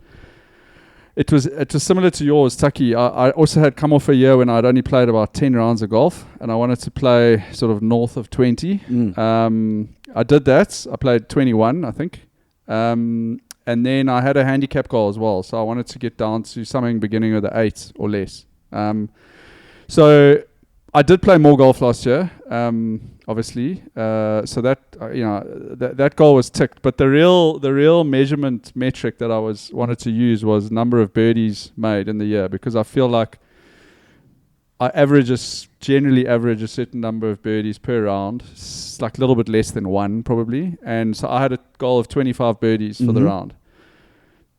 it was similar to yours, Tucky. I also had come off a year when I'd only played about 10 rounds of golf, and I wanted to play sort of north of 20. I did that. I played 21, I think. And then I had a handicap goal as well, so I wanted to get down to something beginning with the 8 or less. So I did play more golf last year, obviously. So that that goal was ticked. But the real measurement metric that I wanted to use was number of birdies made in the year, because I feel like I generally average a certain number of birdies per round, like a little bit less than one probably. And so I had a goal of 25 birdies for the round.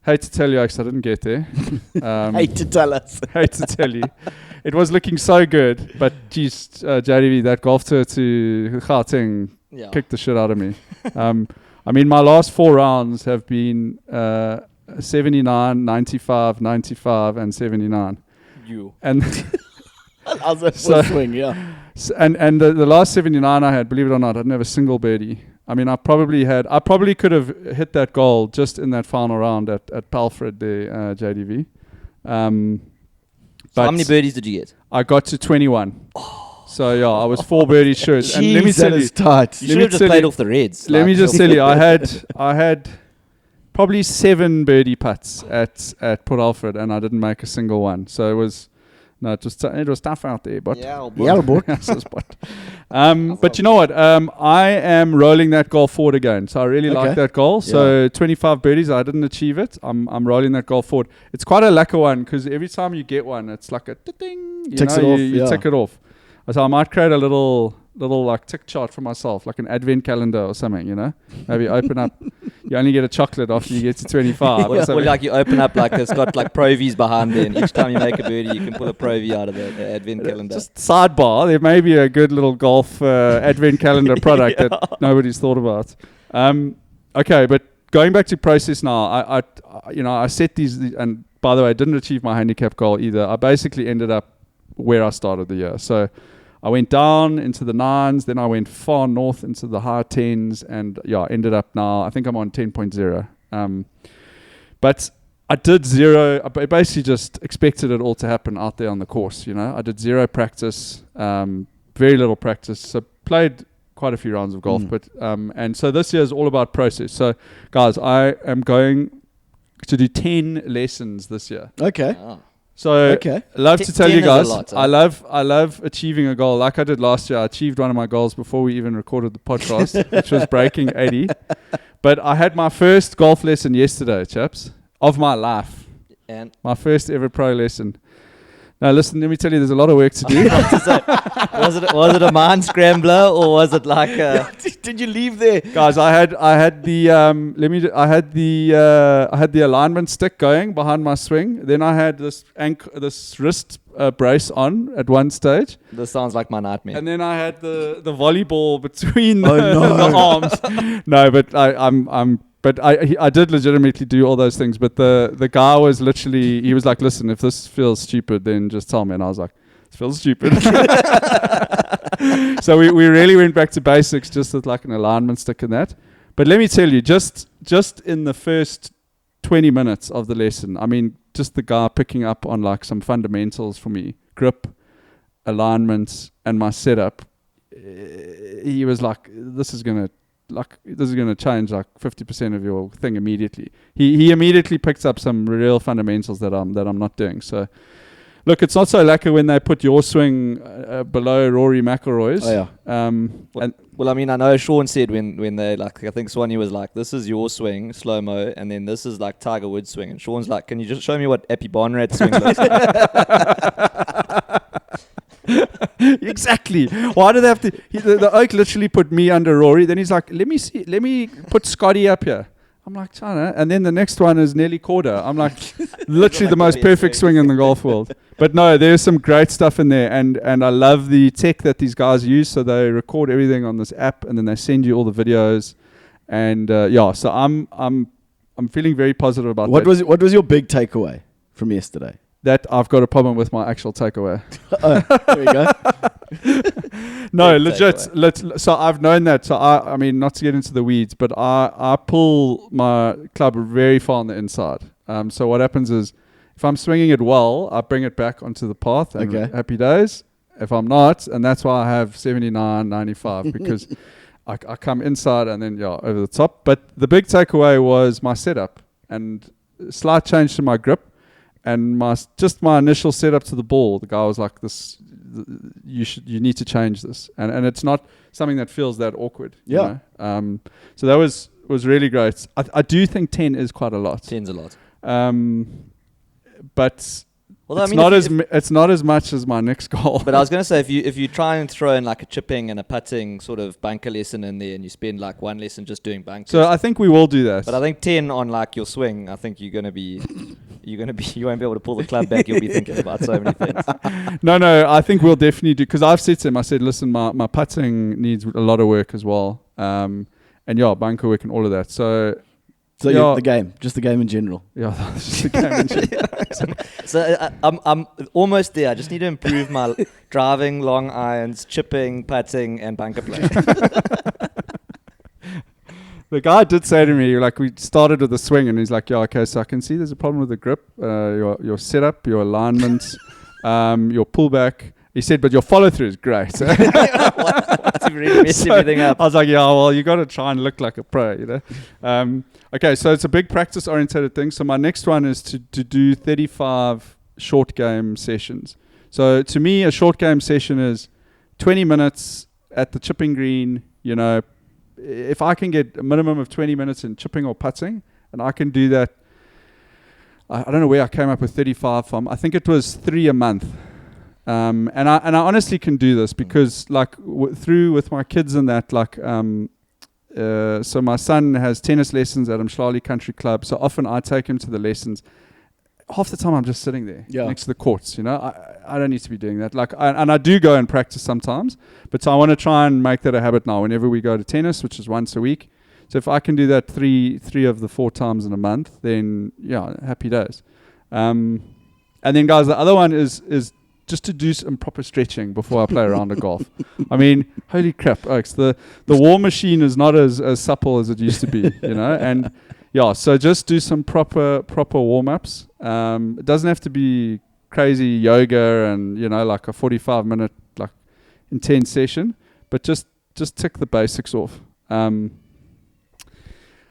Hate to tell you, Alex, I didn't get there. Hate to tell us. Hate to tell you. It was looking so good, but geez, JDV, that golf tour to Gauteng kicked the shit out of me. I mean, my last 4 rounds have been 79, 95, 95, and 79. And How's that for a swing? Yeah. And the last 79 I had, believe it or not, I didn't have a single birdie. I mean, I probably could have hit that goal just in that final round at Palfred there, JDV. So how many birdies did you get? I got to 21. So yeah, I was 4 birdies short. Jeez, and let me tell you, tight. You should have just played off the reds. Let me just tell you, I had probably 7 birdie putts at Port Alfred, and I didn't make a single one. So it was tough out there, but but you know what? I am rolling that goal forward again. So I really like that goal. So 25 birdies, I didn't achieve it. I'm rolling that goal forward. It's quite a lacquer one, because every time you get one, it's like a ding. You tick it off. So I might create a little like tick chart for myself, like an advent calendar or something, you know. Maybe open up. You only get a chocolate after you get to 25. Or like you open up, like it's got like provies behind it, and each time you make a birdie, you can pull a provie out of the advent calendar. Just sidebar, there may be a good little golf advent calendar product that nobody's thought about. Okay, but going back to process now, I set these, and by the way, I didn't achieve my handicap goal either. I basically ended up where I started the year. So I went down into the 9s, then I went far north into the high 10s, and ended up now, I think I'm on 10.0. But I did 0, I basically just expected it all to happen out there on the course, you know. I did 0 practice, very little practice, so played quite a few rounds of golf, but and so this year is all about process. So guys, I am going to do 10 lessons this year. Okay. So love to tell you guys, lot, I love achieving a goal like I did last year. I achieved one of my goals before we even recorded the podcast, which was breaking 80. But I had my first golf lesson yesterday, chaps, of my life. And my first ever pro lesson. Now listen, let me tell you, there's a lot of work to do. Was it a mind scrambler, or was it like a Did you leave there? Guys, I had the alignment stick going behind my swing. Then I had this wrist brace on at one stage. This sounds like my nightmare. And then I had the volleyball between the arms. No, but I did legitimately do all those things. But the guy was literally, he was like, listen, if this feels stupid, then just tell me. And I was like, it feels stupid. So we really went back to basics, just with like an alignment stick and that. But let me tell you, just in the first 20 minutes of the lesson, I mean, just the guy picking up on like some fundamentals for me, grip, alignments, and my setup, he was like, this is gonna change like 50% of your thing immediately. He immediately picked up some real fundamentals that I'm not doing. So look, it's not so lacquer when they put your swing below Rory McIlroy's. Oh yeah. Well, I mean, I know Sean said when they, like, I think Swanee was like, this is your swing, slow-mo, and then this is like Tiger Woods' swing. And Sean's like, can you just show me what Appy Barnrat's swing looks like? Exactly. Why do they have to? The Oak literally put me under Rory. Then he's like, let me put Scotty up here. I'm like, China. And then the next one is Nelly Corda. I'm like, literally the most perfect swing in the golf world. But no, there's some great stuff in there. And I love the tech that these guys use. So they record everything on this app, and then they send you all the videos. And so I'm feeling very positive about that. What was your big takeaway from yesterday? That I've got a problem with my actual takeaway. There we go. No, legit. So I've known that. So I mean, not to get into the weeds, but I pull my club very far on the inside. So what happens is, If I'm swinging it well, I bring it back onto the path and Okay. happy days. If I'm not, and that's why I have 79, 95 because I come inside and then over the top. But the big takeaway was my setup and slight change to my grip and my initial setup to the ball. The guy was like, "This, you need to change this," and it's not something that feels that awkward. Yeah. You know? So that was really great. I do think 10 is quite a lot. 10's a lot. But Although, it's not as much as my next goal. But I was going to say, if you try and throw in like a chipping and a putting sort of bunker lesson in there, and you spend like one lesson just doing bunkers. So I think we will do that. But I think 10 on like your swing, I think you won't be able to pull the club back. You'll be thinking about so many things. No, I think we'll definitely do, because I've said to him, I said, listen, my putting needs a lot of work as well. And bunker work and all of that. So the game, just the game in general. Yeah, just the game in general. So I'm almost there. I just need to improve my driving, long irons, chipping, putting, and bunker play. The guy did say to me, like, we started with the swing, and he's like, yeah, okay, so I can see there's a problem with the grip, your setup, your alignment, your pullback. He said, but your follow-through is great. To really mess everything up. I was like, yeah, well, you got to try and look like a pro, you know. Okay, so it's a big practice-oriented thing. So my next one is to do 35 short game sessions. So to me, a short game session is 20 minutes at the chipping green. You know, if I can get a minimum of 20 minutes in chipping or putting, and I can do that, I don't know where I came up with 35 from. I think it was 3 a month. And I honestly can do this because, like, with my kids and that, like, so my son has tennis lessons at Mshlali Country Club. So often I take him to the lessons. Half the time I'm just sitting there next to the courts. You know, I don't need to be doing that. Like, and I do go and practice sometimes, but so I want to try and make that a habit now. Whenever we go to tennis, which is once a week, so if I can do that three of the 4 times in a month, then happy days. And then, guys, the other one is just to do some proper stretching before I play a round of golf. I mean, holy crap, Oaks, the war machine is not as supple as it used to be, you know. And so just do some proper warm-ups. It doesn't have to be crazy yoga and, you know, like a 45-minute like intense session, but just tick the basics off.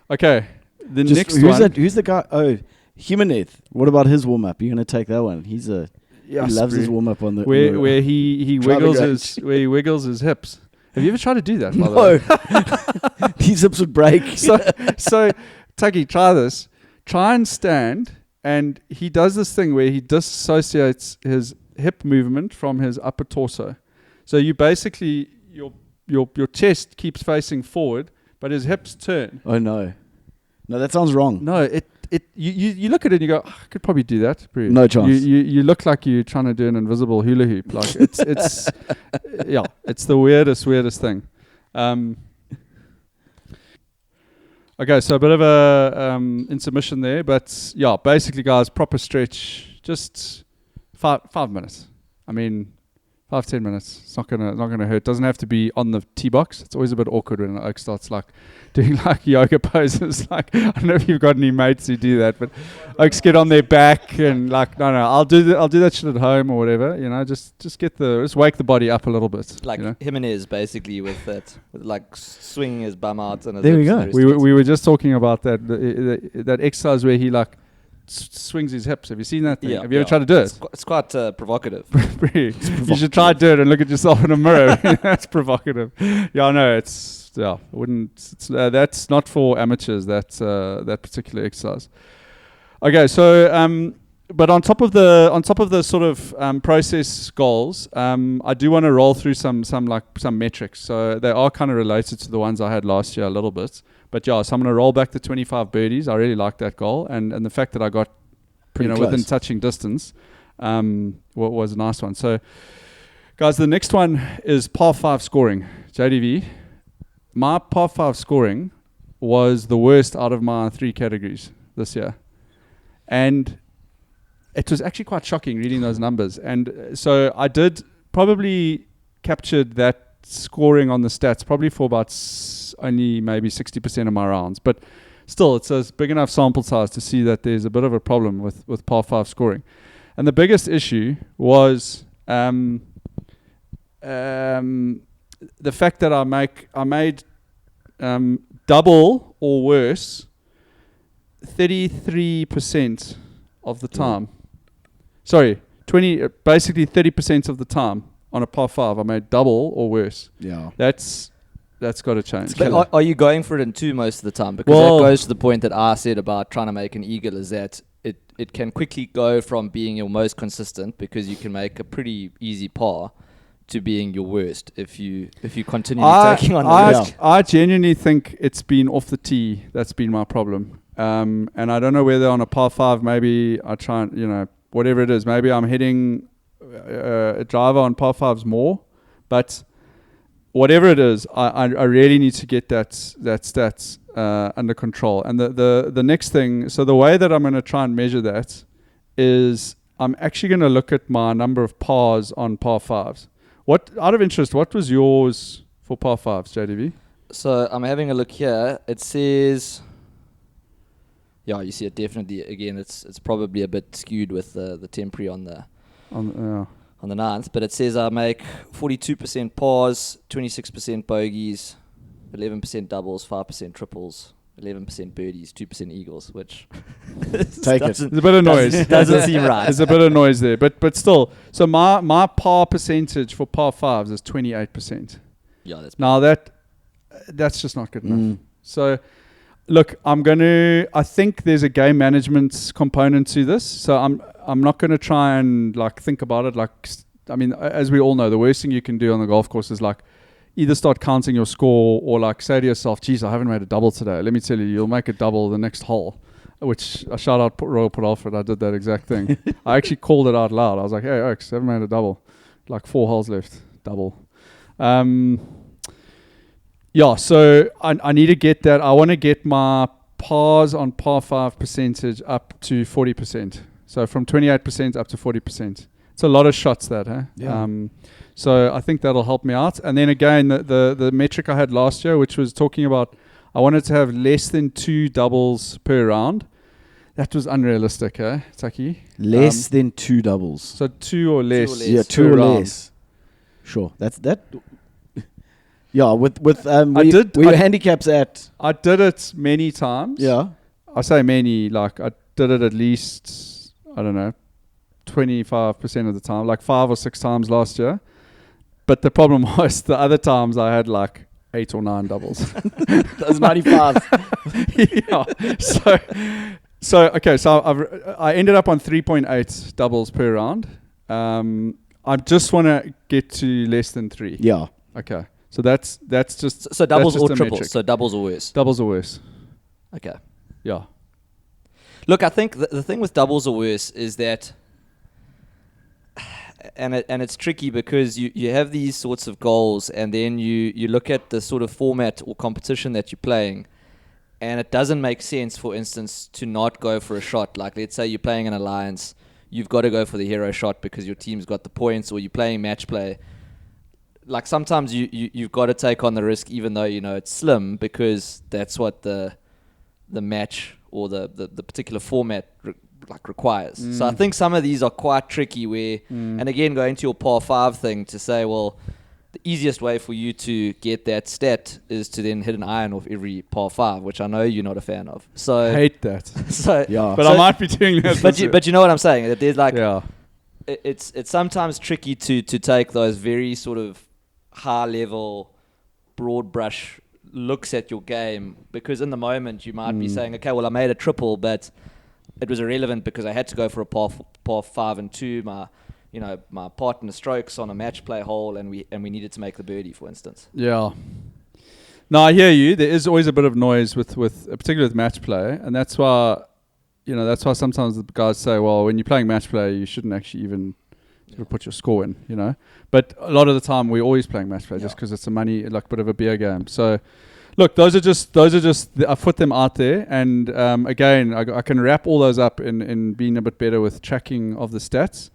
Okay, next one. Who's the guy? Oh, Jimenez. What about his warm-up? You're going to take that one? He loves his warm up on the where he wiggles his hips. Have you ever tried to do that? No, these hips would break. So Tucky, try this. Try and stand, and he does this thing where he dissociates his hip movement from his upper torso. So you basically your chest keeps facing forward, but his hips turn. Oh no, that sounds wrong. No, you look at it and you go, I could probably do that. No chance. You look like you're trying to do an invisible hula hoop. Like it's it's the weirdest thing. Okay, so a bit of a intermission there, but basically, guys, proper stretch, just 5 minutes. I mean, 5-10 minutes. It's not gonna hurt. Doesn't have to be on the tee box. It's always a bit awkward when an oak starts like doing like yoga poses. Like, I don't know if you've got any mates who do that, but oaks get on their back and like, no, I'll do that shit at home or whatever. You know, just wake the body up a little bit. Like, you know? Jimenez basically with like swinging his bum out and his there we hips go. and We were just talking about that exercise where he like swings his hips. Have you seen that thing? Have you ever tried to do it? It's quite provocative. You should try to do it and look at yourself in a mirror. That's provocative. That's not for amateurs. That particular exercise. Okay, so but on top of the sort of process goals, I do want to roll through some metrics. So they are kind of related to the ones I had last year a little bit. But so I'm going to roll back the 25 birdies. I really like that goal, and the fact that I got within touching distance was a nice one. So, guys, the next one is par 5 scoring. JDV, my par 5 scoring was the worst out of my 3 categories this year, and it was actually quite shocking reading those numbers. And so I did probably captured that scoring on the stats probably for about only maybe 60% of my rounds. But still, it's a big enough sample size to see that there's a bit of a problem with par 5 scoring. And the biggest issue was the fact that I made double or worse 33% of the time. Sorry, basically 30% of the time on a par 5 I made double or worse. Yeah. That's got to change. But are you going for it in 2 most of the time? Because that goes to the point that I said about trying to make an eagle, is that it can quickly go from being your most consistent, because you can make a pretty easy par, to being your worst if you continue taking on the risk. I genuinely think it's been off the tee that's been my problem. And I don't know whether on a par 5 maybe I try and, whatever it is, maybe I'm hitting a driver on par 5s more, but whatever it is, I really need to get that stats under control. And the next thing, so the way that I'm going to try and measure that is I'm actually going to look at my number of pars on par 5s. Out of interest, what was yours for par 5s, JDV? So I'm having a look here. It says, yeah, you see it definitely. Again, it's probably a bit skewed with the temporary on the 9th, but it says I make 42% pars, 26% bogeys, 11% doubles, 5% triples, 11% birdies, 2% eagles, which Take it. There's a bit of noise. Doesn't seem right. There's a bit of noise there, but still. So my par percentage for par 5s is 28%. Yeah, That's just not good enough. So, look, I think there's a game management component to this. So I'm not going to try and think about it. As we all know, the worst thing you can do on the golf course is either start counting your score or say to yourself, geez, I haven't made a double today. Let me tell you, you'll make a double the next hole, which I shout out Royal Port Alfred. I did that exact thing. I actually called it out loud. I was like, hey, Oaks, haven't made a double. 4 holes left, double. So I need to get that. I want to get my pars on par 5 percentage up to 40%. So from 28% up to 40%. It's a lot of shots that, huh? Yeah. So I think that'll help me out. And then again, the metric I had last year, which was talking about I wanted to have less than 2 doubles per round. That was unrealistic, Tucky? Less than 2 doubles. So 2 or less. Yeah, 2 or less. Sure. That's that. Yeah, your handicaps at? I did it many times. Yeah. I say many, I did it at least, I don't know, 25% of the time, 5 or 6 times last year. But the problem was the other times I had 8 or 9 doubles. That's 95. Yeah. So I ended up on 3.8 doubles per round. I just want to get to less than 3. Yeah. Okay. So that's just so doubles that's just or a triples. metric. So doubles or worse. Doubles or worse. Okay. Yeah. Look, I think the thing with doubles or worse is that, and it's tricky because you have these sorts of goals, and then you look at the sort of format or competition that you're playing, and it doesn't make sense, for instance, to not go for a shot. Let's say you're playing an alliance, you've got to go for the hero shot because your team's got the points, or you're playing match play. Sometimes you've got to take on the risk, even though it's slim, because that's what the match or the particular format requires. So I think some of these are quite tricky where, and again, going to your par 5 thing, to say, well, the easiest way for you to get that stat is to then hit an iron off every par 5, which I know you're not a fan of. So I hate that. So yeah, but I might be doing that. But you know what I'm saying? That there's yeah. It's sometimes tricky to take those very sort of high level, broad brush looks at your game, because in the moment you might be saying, okay, well, I made a triple, but it was irrelevant because I had to go for a par 5 and 2. My partner strokes on a match play hole, and we needed to make the birdie, for instance. Yeah. No, I hear you. There is always a bit of noise with particularly with match play, and that's why sometimes the guys say, well, when you're playing match play, you shouldn't actually even sort of put your score in, But a lot of the time we're always playing match play just because it's a money, bit of a beer game. So, look, those are just I put them out there, and again, I can wrap all those up in being a bit better with tracking of the stats.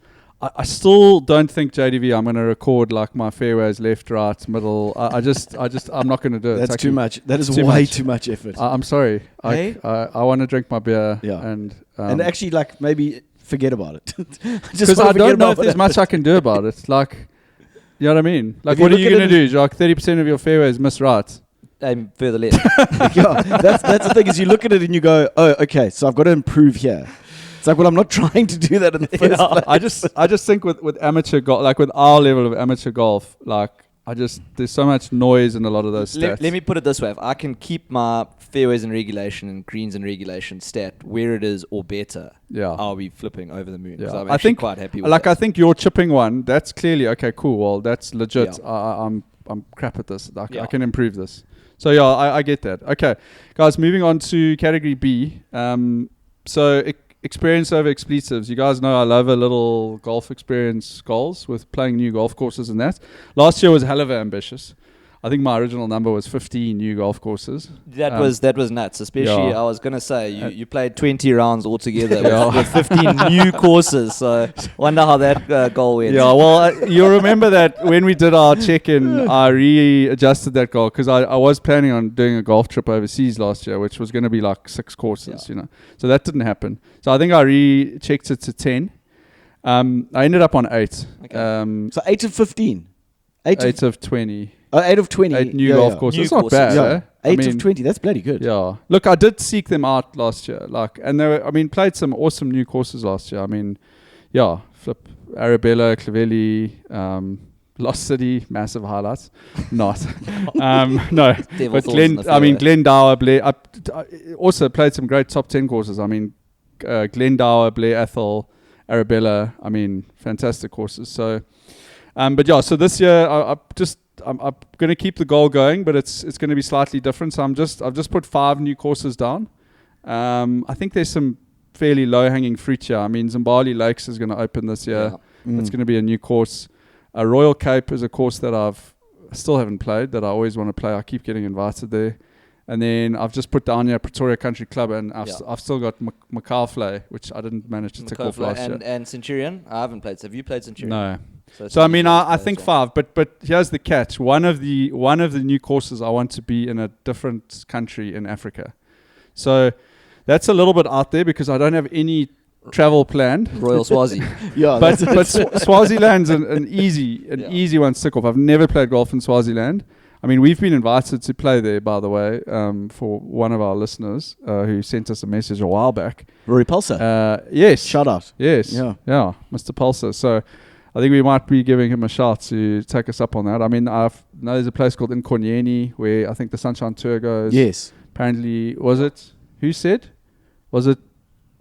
I still don't think JDV. I'm going to record like my fairways left, right, middle. I'm not going to do it. That's too much. That is too way much. too much effort. I'm sorry. Hey? I want to drink my beer. Yeah. And actually, like, maybe forget about it. Because I don't know if there's much I can do about it. Like, you know what I mean? Like, what are you going to do? Like, 30% of your fairways miss right. Aim further left. Yeah, that's the thing is you look at it and you go, oh, okay, so I've got to improve here. It's like, well, I'm not trying to do that in the first place. I just think with amateur golf, like with our level of amateur golf, like there's so much noise in a lot of those stats. Let me put it this way: if I can keep my fairways in regulation and greens in regulation stat where it is or better, I'll be flipping over the moon. Yeah. I'm actually quite happy with that. I think your chipping one, that's clearly okay. Cool. Well, that's legit. Yeah. I'm crap at this. I can improve this. So yeah, I get that. Okay, guys, moving on to category B. Experience over expletives. You guys know I love a little golf experience goals with playing new golf courses and that. Last year was hell of ambitious. I think my original number was 15 new golf courses. That was nuts. Especially, I was going to say, you played 20 rounds altogether with 15 new courses. So wonder how that goal went. Yeah, well, you remember that when we did our check-in, I readjusted that goal because I was planning on doing a golf trip overseas last year, which was going to be like 6 courses, you know. So that didn't happen. So I think I rechecked it to 10. I ended up on 8. Okay. So 8 of 15. 8 of 20. 8 of 20. 8 new golf courses. It's not bad. Yeah. 8 of 20. That's bloody good. Yeah. Look, I did seek them out last year. And they were, played some awesome new courses last year. Arabella, Clavelli, Lost City, massive highlights. Not. No. But Glendower, Blair. I also played some great top 10 courses. Glendower, Blair Athol, Arabella. Fantastic courses. So, so this year I'm going to keep the goal going, but it's going to be slightly different. So I've just put 5 new courses down. I think there's some fairly low-hanging fruit here. Zimbali Lakes is going to open this year. Yeah. It's going to be a new course. Royal Cape is a course that I still haven't played, that I always want to play. I keep getting invited there. And then I've just put down here Pretoria Country Club, and I've still got McCarflay, which I didn't manage to tick off last year. And Centurion, I haven't played. Have you played Centurion? No. So I think 5, but here's the catch. One of the new courses I want to be in a different country in Africa. So that's a little bit out there because I don't have any travel planned. Royal Swazi. Yeah, but Swaziland's an easy one to tick off. I've never played golf in Swaziland. We've been invited to play there, by the way, for one of our listeners who sent us a message a while back. Rory Pulsar. Yes. Shout out. Yes. Yeah, Mr. Pulsar. So I think we might be giving him a shout to take us up on that. I know there's a place called Nkonyeni where I think the Sunshine Tour goes. Yes. Apparently, was it? Who said? Was it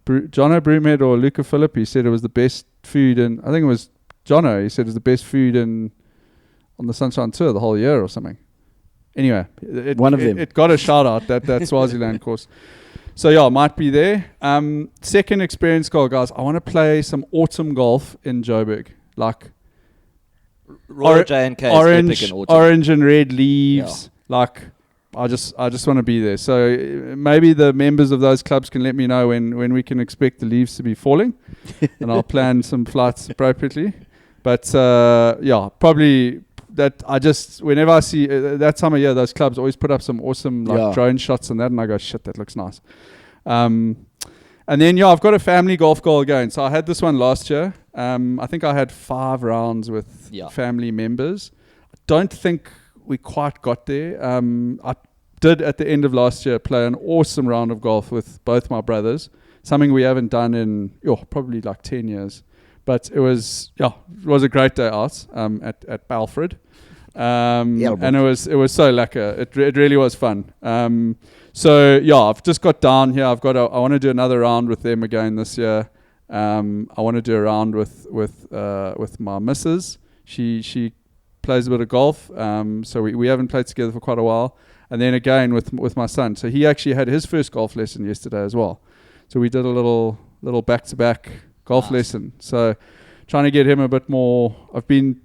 Jono Broomhead or Luca Phillip? He said it was the best food, and I think it was Jono. He said it was the best food on the Sunshine Tour the whole year or something. Anyway, it got a shout out, that Swaziland course. So yeah, might be there. Second experience goal, guys. I want to play some autumn golf in Joburg, like Royal J&K orange and red leaves. Yeah. Like I just want to be there. So maybe the members of those clubs can let me know when we can expect the leaves to be falling, and I'll plan some flights appropriately. But probably. That whenever I see that time of year, those clubs always put up some awesome drone shots and that, and I go, shit, that looks nice. And then I've got a family golf goal going. So I had this one last year. I think I had 5 rounds with family members. I don't think we quite got there. I did at the end of last year play an awesome round of golf with both my brothers, something we haven't done in probably like 10 years. But it was a great day out at Balford, and it was so lekker. It really was fun. I've just got down here. I want to do another round with them again this year. I want to do a round with my missus. She plays a bit of golf, so we haven't played together for quite a while. And then again with my son. So he actually had his first golf lesson yesterday as well. So we did a little back-to-back golf lesson. So trying to get him a bit more. I've been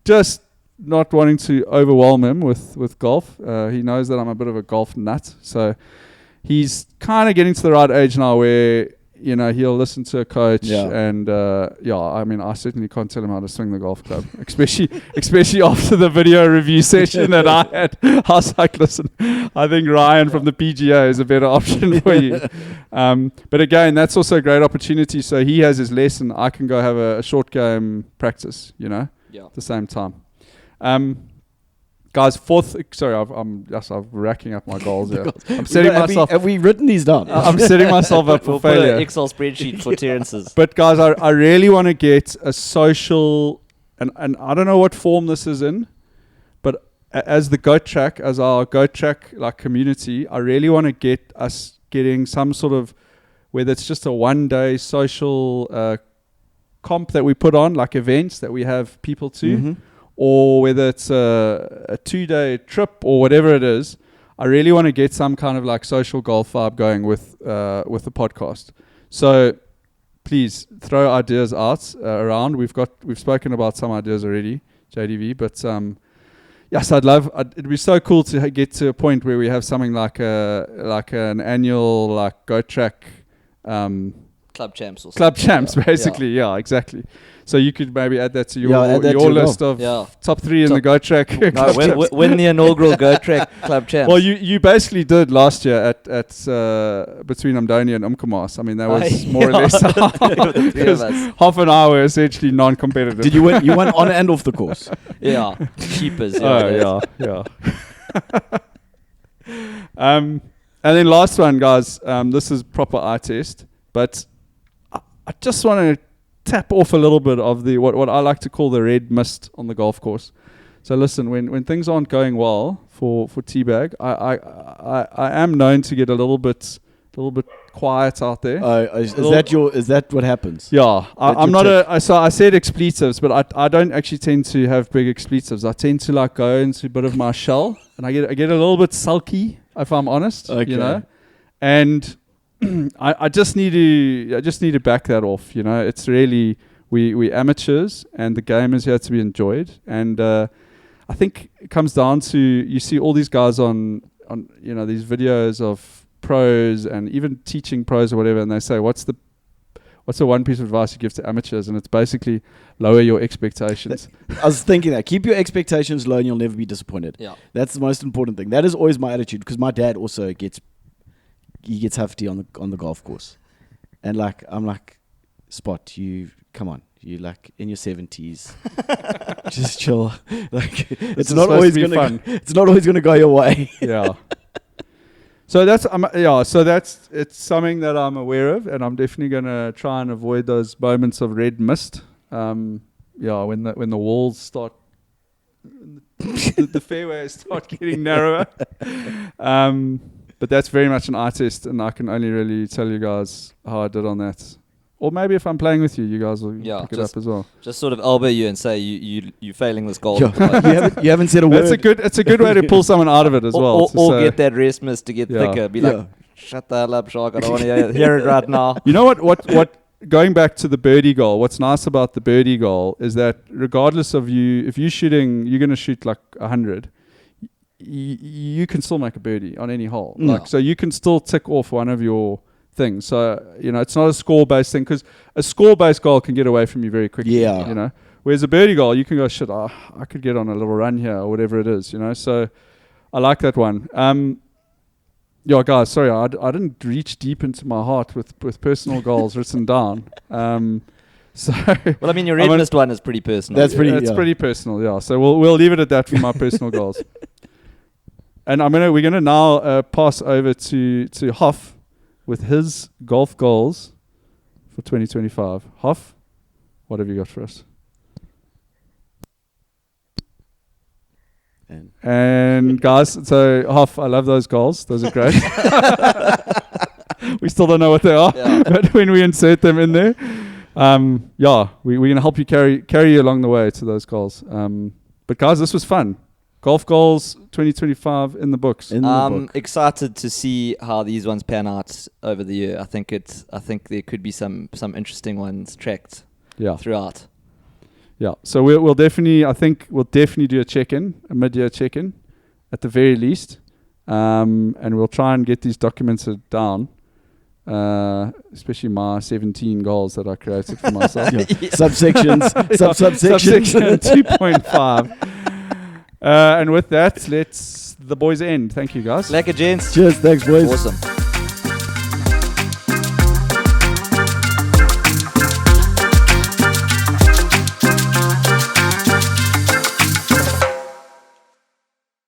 just not wanting to overwhelm him with golf. He knows that I'm a bit of a golf nut. So he's kind of getting to the right age now where he'll listen to a coach, Yeah. and I mean, I certainly can't tell him how to swing the golf club, especially after the video review session that I had. I was like, listen, I think Ryan from the PGA is a better option for you. But again, that's also a great opportunity. So he has his lesson, I can go have a short game practice, at the same time. Guys, I'm racking up my goals here. I'm setting myself. Have we written these down? I'm setting myself up for We'll put failure. an Excel spreadsheet for Terrence's. But guys, I really want to get a social, and I don't know what form this is in, but as the Goat Track, as our Goat Track like community, I really want to get us getting some sort of, whether it's just a 1-day social comp that we put on, like events that we have people to, or whether it's a 2-day trip or whatever it is. I really want to get some kind of like social golf vibe going with the podcast. So please throw ideas out around. We've spoken about some ideas already, JDV, but yes, it'd be so cool to get to a point where we have something like an annual like Goat Track Club champs or something. Club champs, basically. Yeah, exactly. So you could maybe add that to your list of top 3 in the Goat Track. No, win the inaugural Goat Track Club champs. Well, you basically did last year at between Umdoni and Umkomas. I mean, that was more or less half an hour essentially non-competitive. Did you win? You won on and off the course. Yeah, cheapers. Yeah. And then last one, guys. This is proper eye test, but I just want to tap off a little bit of the what I like to call the red mist on the golf course. So listen, when things aren't going well for TBag, I am known to get a little bit quiet out there. Is that what happens? Yeah, I'm not so I said expletives, but I don't actually tend to have big expletives. I tend to like go into a bit of my shell, and I get a little bit sulky if I'm honest. Okay. And I just need to back that off. It's really we amateurs, and the game is here to be enjoyed. And I think it comes down to, you see all these guys on these videos of pros and even teaching pros or whatever, and they say, what's the one piece of advice you give to amateurs? And it's basically lower your expectations. I was thinking that. Keep your expectations low and you'll never be disappointed. Yeah. That's the most important thing. That is always my attitude, because my dad also gets hefty on the golf course. And like, I'm like, Spot, come on. You like in your 70s. Just chill. Like, it's not always gonna go your way. Yeah. So it's something that I'm aware of, and I'm definitely going to try and avoid those moments of red mist. When the walls start, the fairways start getting narrower. But that's very much an eye test, and I can only really tell you guys how I did on that. Or maybe if I'm playing with you, you guys will pick it up as well. Just sort of elbow you and say you're failing this goal. You haven't said a word. It's a good way to pull someone out of it as well. Or get that rest mist to get thicker. Be like, shut the hell up, Shark. I don't want to hear it right now. You know what? Going back to the birdie goal, what's nice about the birdie goal is that regardless of if you're shooting, you're going to shoot like 100. You can still make a birdie on any hole. No. So you can still tick off one of your things. So, it's not a score-based thing, because a score-based goal can get away from you very quickly. Yeah. Whereas a birdie goal, you can go, shit, I could get on a little run here or whatever it is, So I like that one. Guys, sorry, I didn't reach deep into my heart with personal goals written down. So well, I mean, your red mist one is pretty personal. That's pretty personal, yeah. So we'll leave it at that for my personal goals. And we're gonna now pass over to Hoff with his golf goals for 2025. Hoff, what have you got for us? And guys, so Hoff, I love those goals. Those are great. We still don't know what they are, but when we insert them in there, we're gonna help you carry you along the way to those goals. But guys, this was fun. Golf goals 2025 in the books. Excited to see how these ones pan out over the year. I think there could be some interesting ones tracked throughout. Yeah. So we'll definitely do a mid-year check-in at the very least. And we'll try and get these documented down. especially my 17 goals that I created for myself. Subsections. Subsection 2.5. And with that, let's the boys end. Thank you, guys. Lekker gents. Cheers. Thanks, boys. Awesome.